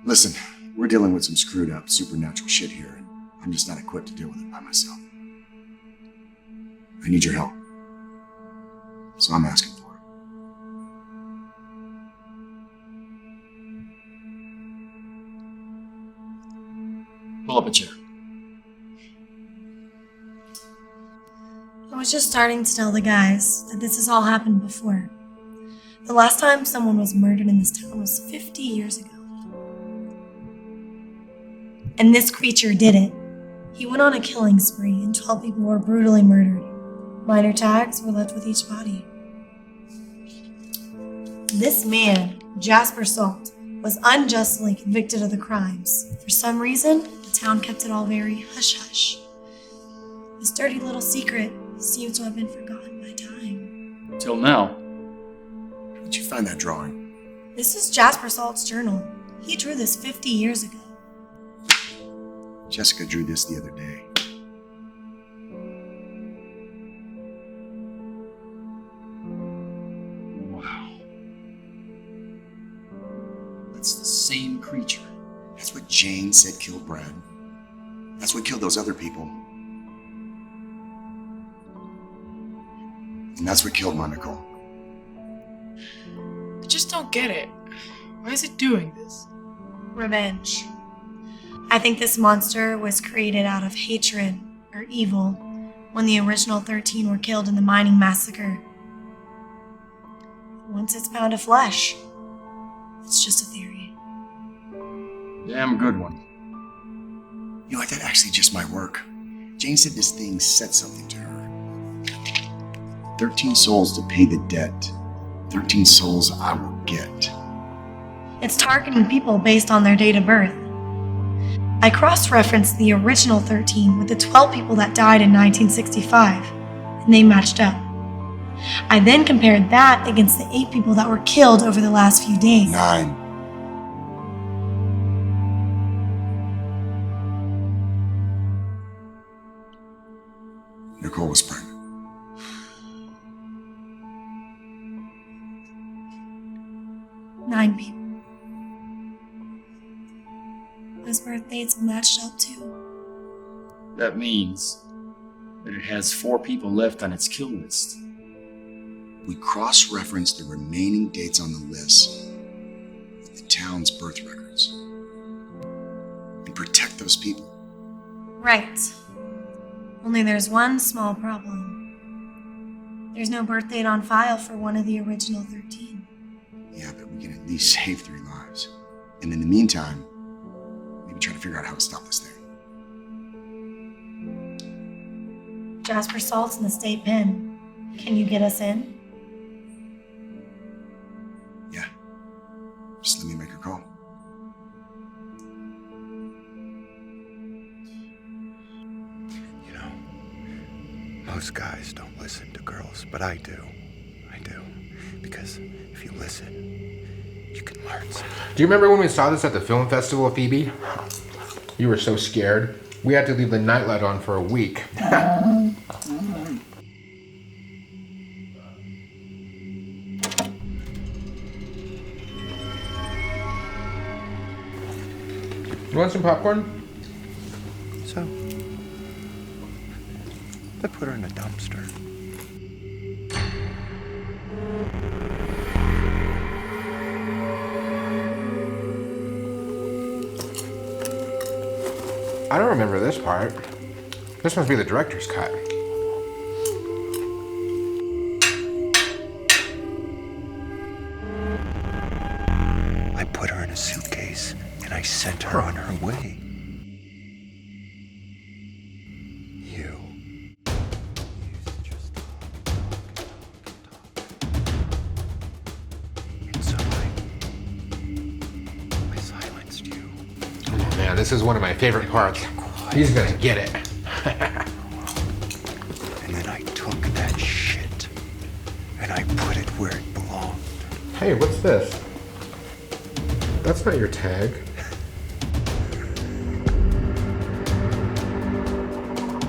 Listen, we're dealing with some screwed up supernatural shit here, and I'm just not equipped to deal with it by myself. I need your help. So I'm asking for it. Pull up a chair. I was just starting to tell the guys that this has all happened before. The last time someone was murdered in this town was 50 years ago. And this creature did it. He went on a killing spree and 12 people were brutally murdered. Minor tags were left with each body. This man, Jasper Salt, was unjustly convicted of the crimes. For some reason, the town kept it all very hush-hush. This dirty little secret seems to have been forgotten by time. Till now. How did you find that drawing? This is Jasper Salt's journal. He drew this 50 years ago. Jessica drew this the other day. That's the same creature. That's what Jane said killed Brad. That's what killed those other people. And that's what killed my Nicole. I just don't get it. Why is it doing this? Revenge. I think this monster was created out of hatred or evil when the original 13 were killed in the mining massacre. Once it's pound of flesh, it's just a theory. Damn good one. You know what? That actually just might work. Jane said this thing said something to her. 13 souls to pay the debt. 13 souls I will get. It's targeting people based on their date of birth. I cross-referenced the original 13 with the 12 people that died in 1965, and they matched up. I then compared that against the 8 people that were killed over the last few days. 9. Nicole was pregnant. Nine people. Those birth dates matched up too. That means that it has 4 people left on its kill list. We cross-reference the remaining dates on the list with the town's birth records and protect those people. Right. Only there's one small problem. There's no birth date on file for one of the original 13. Yeah, but we can at least save 3 lives. And in the meantime, maybe try to figure out how to stop this thing. Jasper Salt's in the state pen. Can you get us in? Yeah. Just let me make a call. Most guys don't listen to girls, but I do. I do. Because if you listen, you can learn something. Do you remember when we saw this at the film festival, Phoebe? You were so scared. We had to leave the nightlight on for a week. You want some popcorn? So, I put her in a dumpster. I don't remember this part. This must be the director's cut. I put her in a suitcase and I sent her on her way. This is one of my favorite parts. He's gonna get it. And then I took that shit and I put it where it belonged. Hey, what's this? That's not your tag.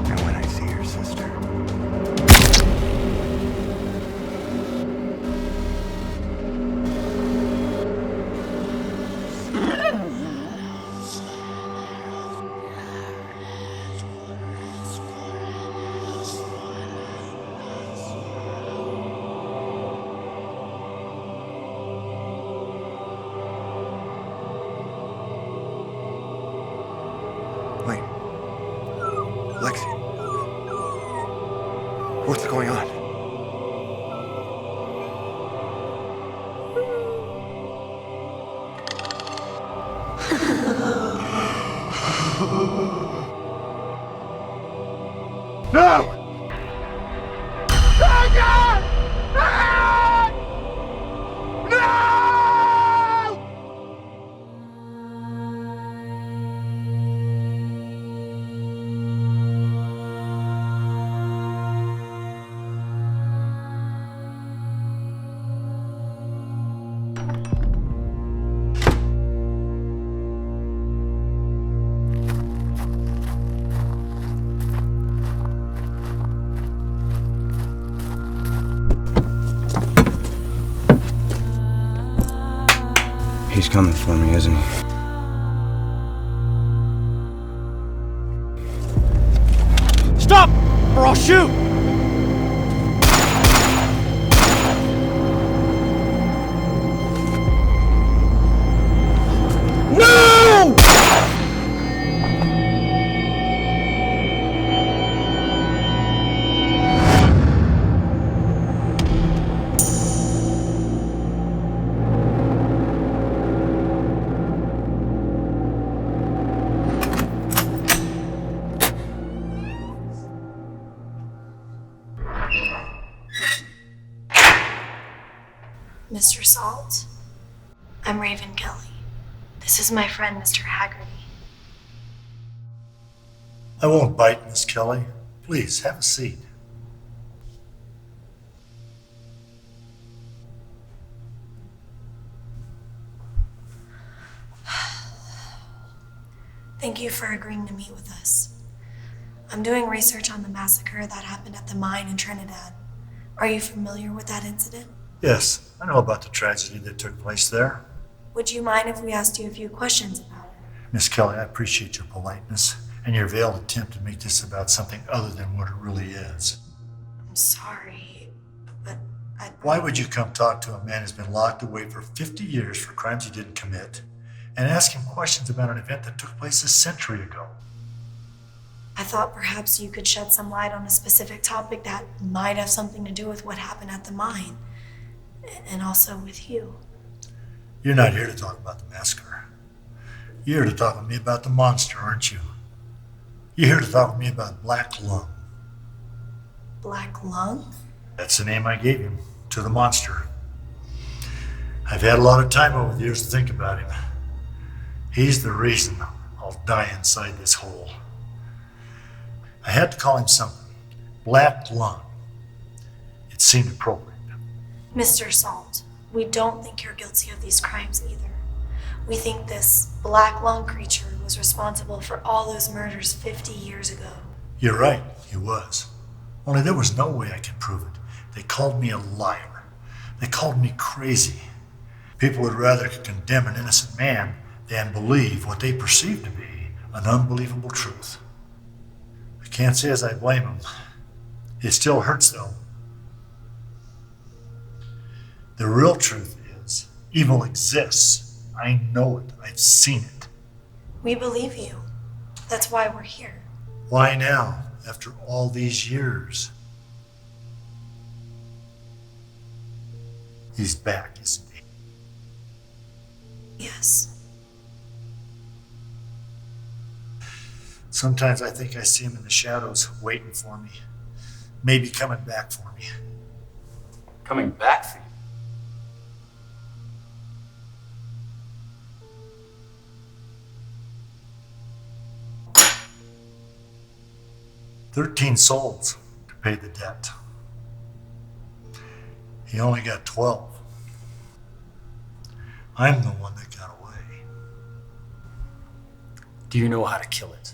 And when I see your sister, what's going on? No! Oh God! No! He's coming for me, isn't he? Stop, or I'll shoot! Mr. Salt. I'm Raven Kelly. This is my friend, Mr. Hagerty. I won't bite, Miss Kelly. Please, have a seat. Thank you for agreeing to meet with us. I'm doing research on the massacre that happened at the mine in Trinidad. Are you familiar with that incident? Yes, I know about the tragedy that took place there. Would you mind if we asked you a few questions about it? Miss Kelly, I appreciate your politeness and your veiled attempt to make this about something other than what it really is. I'm sorry, but Why would you come talk to a man who's been locked away for 50 years for crimes he didn't commit and ask him questions about an event that took place a century ago? I thought perhaps you could shed some light on a specific topic that might have something to do with what happened at the mine, and also with you. You're not here to talk about the massacre. You're here to talk with me about the monster, aren't you? You're here to talk with me about Black Lung. Black Lung? That's the name I gave him, to the monster. I've had a lot of time over the years to think about him. He's the reason I'll die inside this hole. I had to call him something. Black Lung. It seemed appropriate. Mr. Salt, we don't think you're guilty of these crimes either. We think this Black Lung creature was responsible for all those murders 50 years ago. You're right, he was. Only there was no way I could prove it. They called me a liar. They called me crazy. People would rather condemn an innocent man than believe what they perceive to be an unbelievable truth. I can't say as I blame them. It still hurts though. The real truth is, evil exists. I know it. I've seen it. We believe you. That's why we're here. Why now, after all these years? He's back, isn't he? Yes. Sometimes I think I see him in the shadows, waiting for me. Maybe coming back for me. Coming back for you? 13 souls to pay the debt. He only got 12. I'm the one that got away. Do you know how to kill it?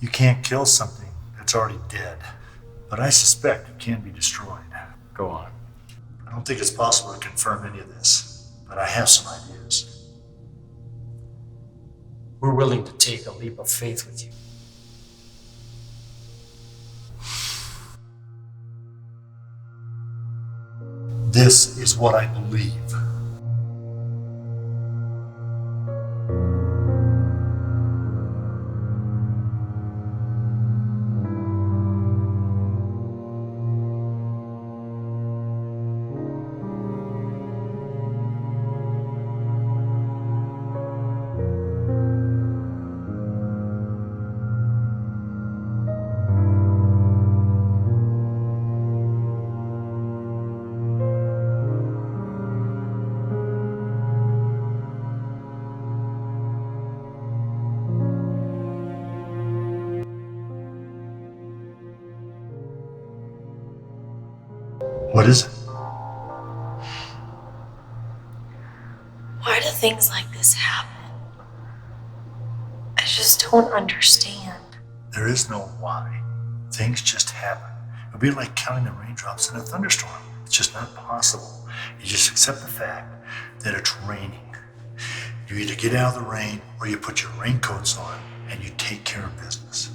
You can't kill something that's already dead, but I suspect it can be destroyed. Go on. I don't think it's possible to confirm any of this, but I have some ideas. We're willing to take a leap of faith with you. This is what I believe. What is it? Why do things like this happen? I just don't understand. There is no why. Things just happen. It would be like counting the raindrops in a thunderstorm. It's just not possible. You just accept the fact that it's raining. You either get out of the rain or you put your raincoats on and you take care of business.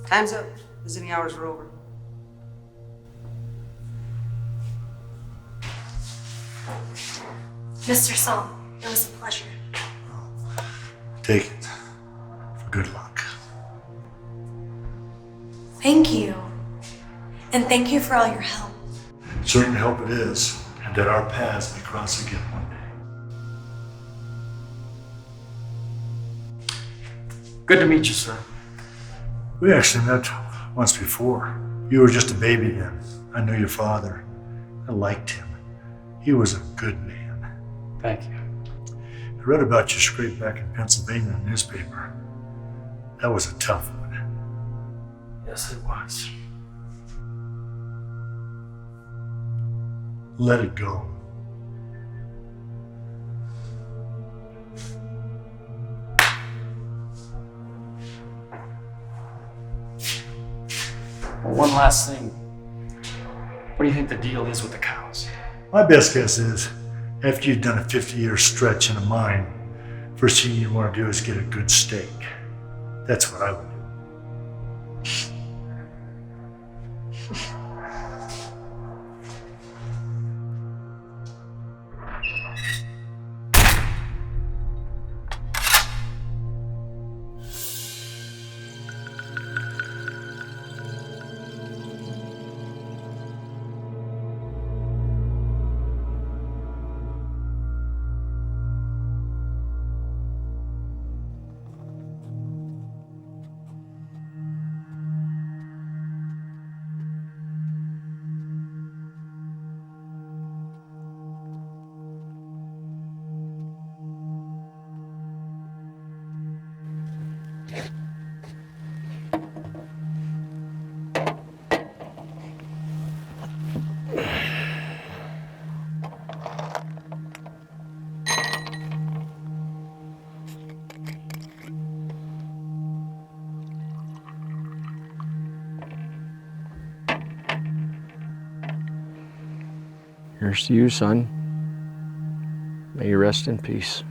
Time's up. Visiting hours are over. Mr. Salt, it was a pleasure. Take it. For good luck. Thank you. And thank you for all your help. Certainly hope it is, and that our paths may cross again one day. Good to meet you, sir. We actually met once before. You were just a baby then. I knew your father. I liked him. He was a good man. Thank you. I read about your scrape back in Pennsylvania in the newspaper. That was a tough one. Yes, it was. Let it go. Well, one last thing. What do you think the deal is with the cows? My best guess is, after you've done a 50-year stretch in a mine, first thing you want to do is get a good steak. That's what I would do. Here's to you, son. May you rest in peace.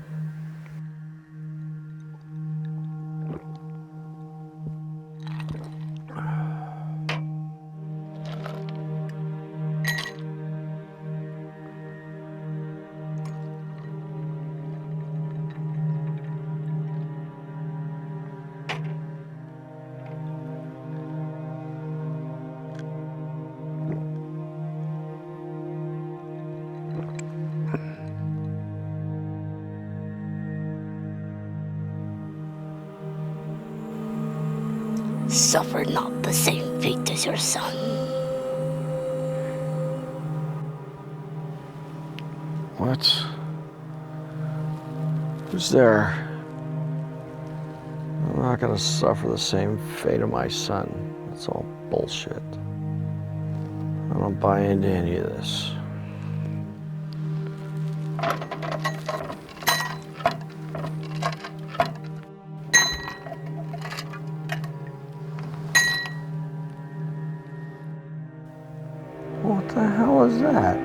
Suffer not the same fate as your son. What? Who's there? I'm not gonna suffer the same fate of my son. It's all bullshit. I don't buy into any of this. What the hell is that?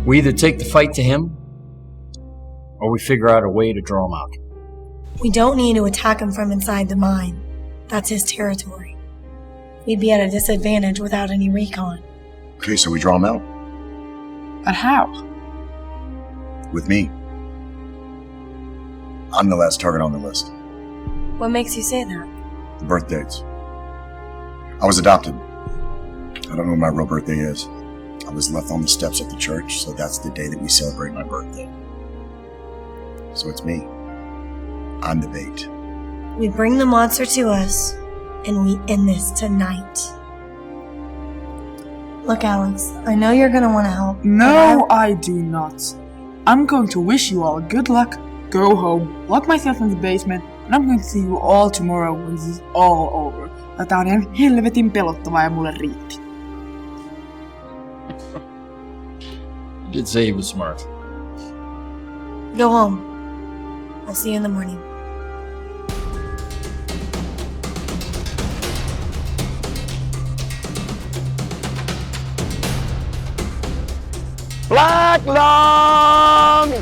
We either take the fight to him, or we figure out a way to draw him out. We don't need to attack him from inside the mine. That's his territory. We'd be at a disadvantage without any recon. Okay, so we draw him out. But how? With me. I'm the last target on the list. What makes you say that? The birth dates. I was adopted. I don't know what my real birthday is. I was left on the steps of the church, so that's the day that we celebrate my birthday. So it's me. I'm the bait. We bring the monster to us, and we end this tonight. Look, Alex, I know you're gonna want to help. No, I do not. I'm going to wish you all good luck, go home, lock myself in the basement, and I'm going to see you all tomorrow when this is all over. Tää on ihan helvetin pelottavaa ja mulle riitti. You did say he was smart. Go home. I'll see you in the morning. Black Lung!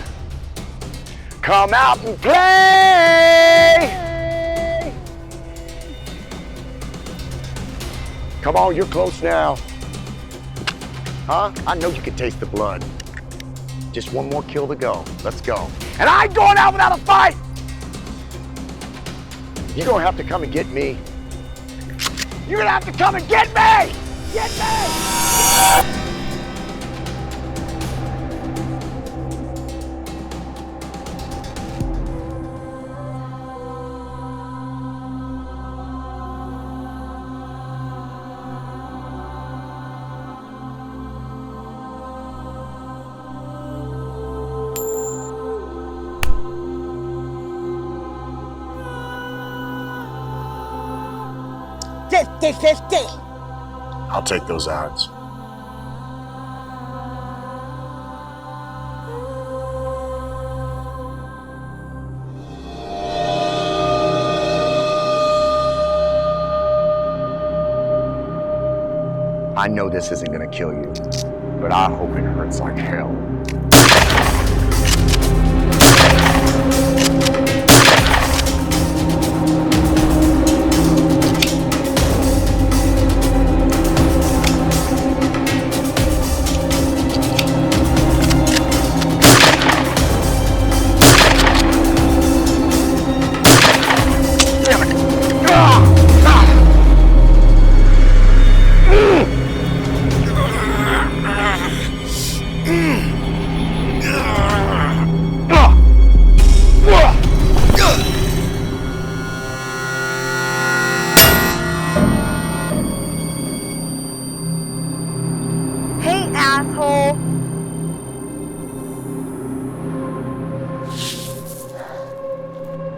Come out and play! Come on, you're close now. Huh? I know you can taste the blood. Just one more kill to go. Let's go. And I ain't going out without a fight! You're gonna have to come and get me. You're gonna have to come and get me! Get me! I'll take those odds. I know this isn't gonna kill you, but I hope it hurts like hell.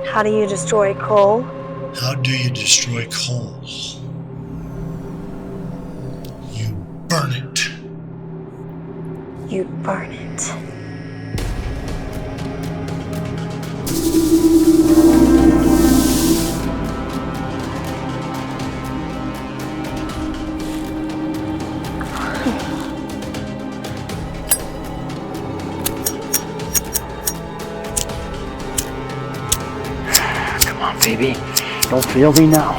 How do you destroy coal? How do you destroy coal? You burn it. You burn it. Baby, don't fail me now.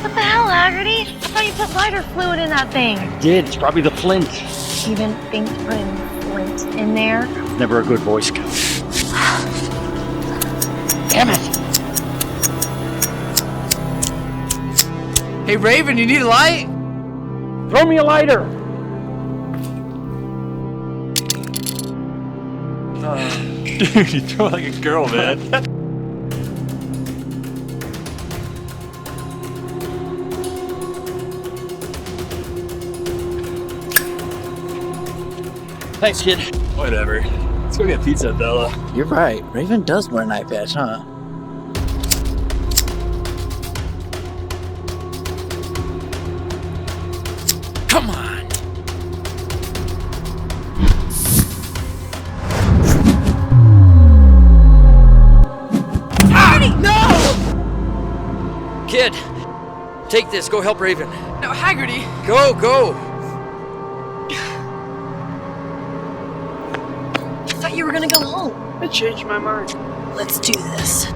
What the hell, Hagerty? I thought you put lighter fluid in that thing. I did. It's probably the flint. You didn't think putting flint in there? Never a good Boy Scout. Damn it! Hey Raven, you need a light? Throw me a lighter! Dude, you throw like a girl, man. Thanks, kid. Whatever. Let's go get pizza, Bella. You're right. Raven does wear an eye patch, huh? Come on! Hagerty! No! Kid, take this. Go help Raven. No, Hagerty! Go! I thought you were gonna go home. I changed my mind. Let's do this.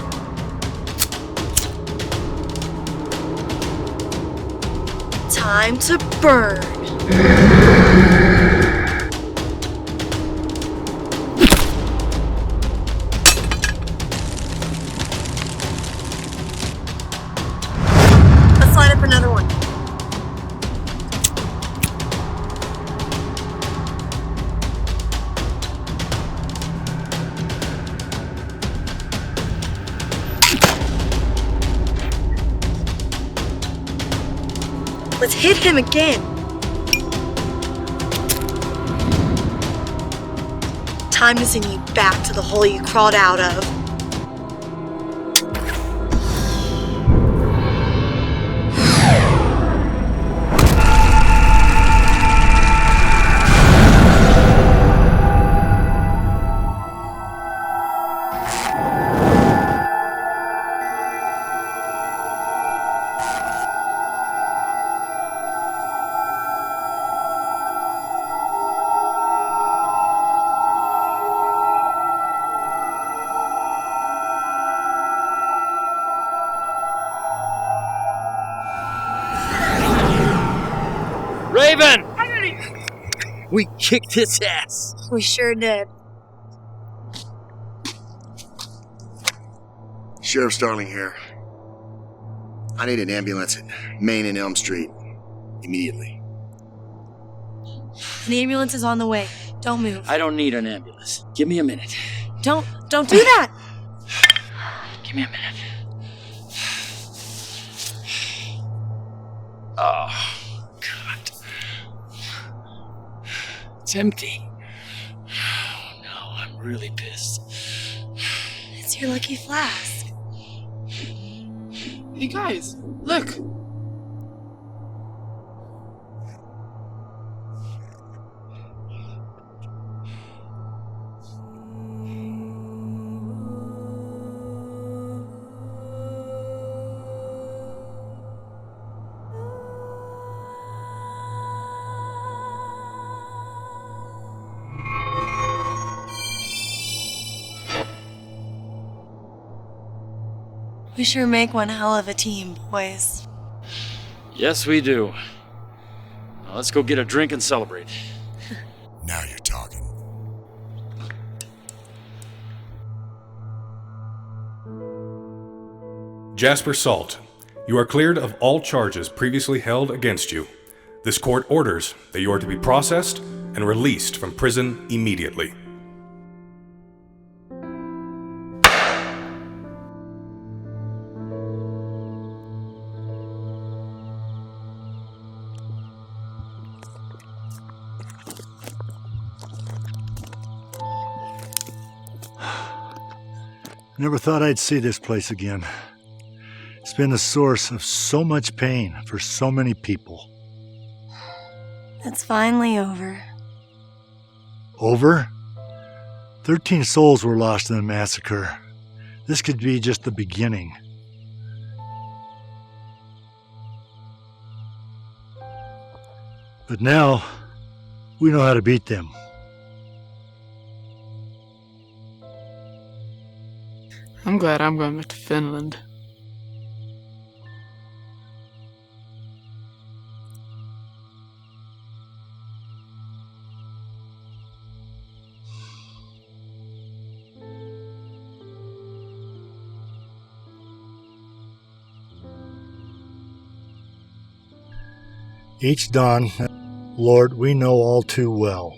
Time to burn. Let's line up another one. Let's hit him again. Time to send you back to the hole you crawled out of. Raven! We kicked his ass. We sure did. Sheriff Starling here. I need an ambulance at Main and Elm Street. Immediately. The ambulance is on the way. Don't move. I don't need an ambulance. Give me a minute. Don't do that! Give me a minute. Oh, God. It's empty. Oh, no, I'm really pissed. It's your lucky flask. Hey guys, look! We sure make one hell of a team, boys. Yes, we do. Now let's go get a drink and celebrate. Now you're talking. Jasper Salt, you are cleared of all charges previously held against you. This court orders that you are to be processed and released from prison immediately. Never thought I'd see this place again. It's been the source of so much pain for so many people. It's finally over. Over? 13 souls were lost in the massacre. This could be just the beginning. But now, we know how to beat them. I'm glad I'm going back to Finland. Each dawn, Lord, we know all too well.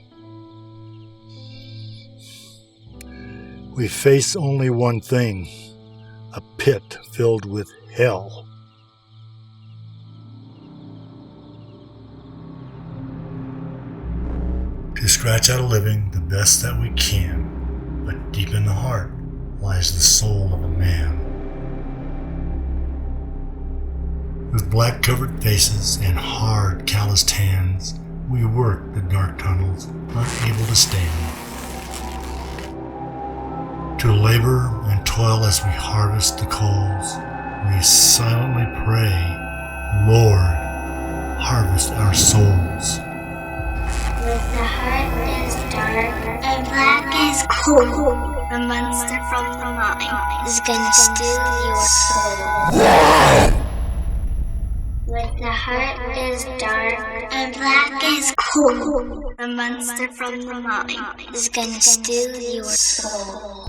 We face only one thing, a pit filled with hell. To scratch out a living the best that we can, but deep in the heart lies the soul of a man. With black-covered faces and hard, calloused hands, we work the dark tunnels, unable to stand. To labor and toil as we harvest the coals, we silently pray, Lord, harvest our souls. With the heart is dark and black is cold, the monster from the mine is gonna steal your soul. With the heart is dark and black is cold, the monster from the mine is gonna steal your soul.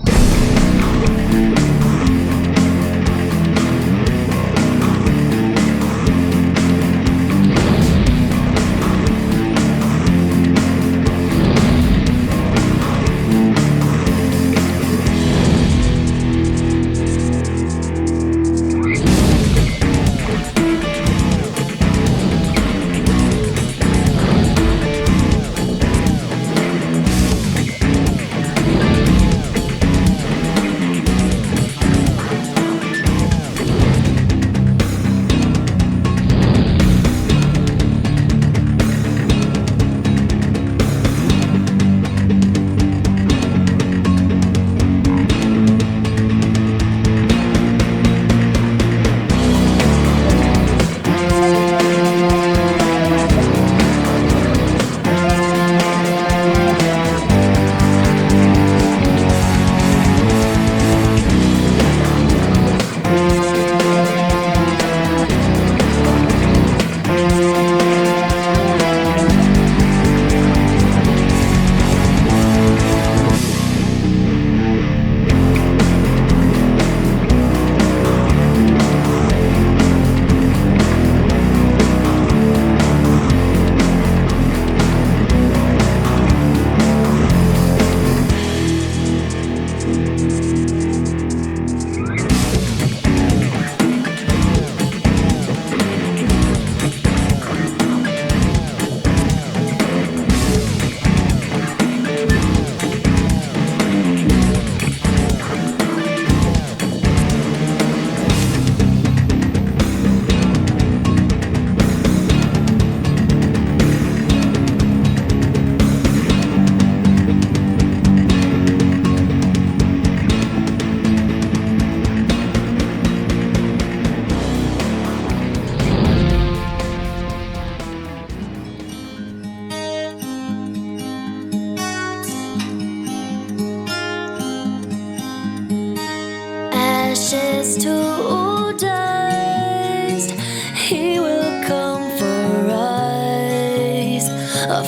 He will come for us. A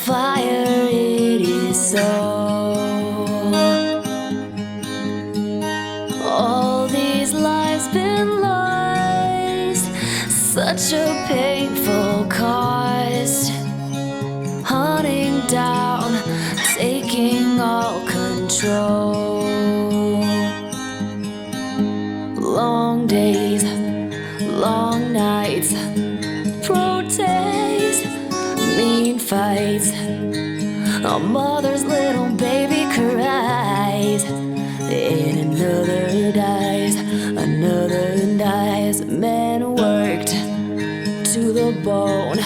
fire it is so. All these lives been lost, such a painful cost. Hunting down, taking all control. Long days, long nights, protest, mean fights. A mother's little baby cries, and another dies, another dies. Men worked to the bone,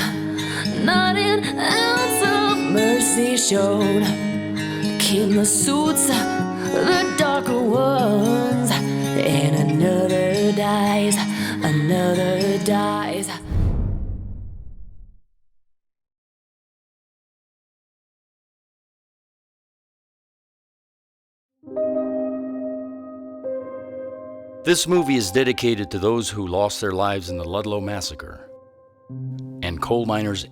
not an ounce of mercy shown. Kill the suits, the darker ones, and another dies, another dies. This movie is dedicated to those who lost their lives in the Ludlow Massacre and coal miners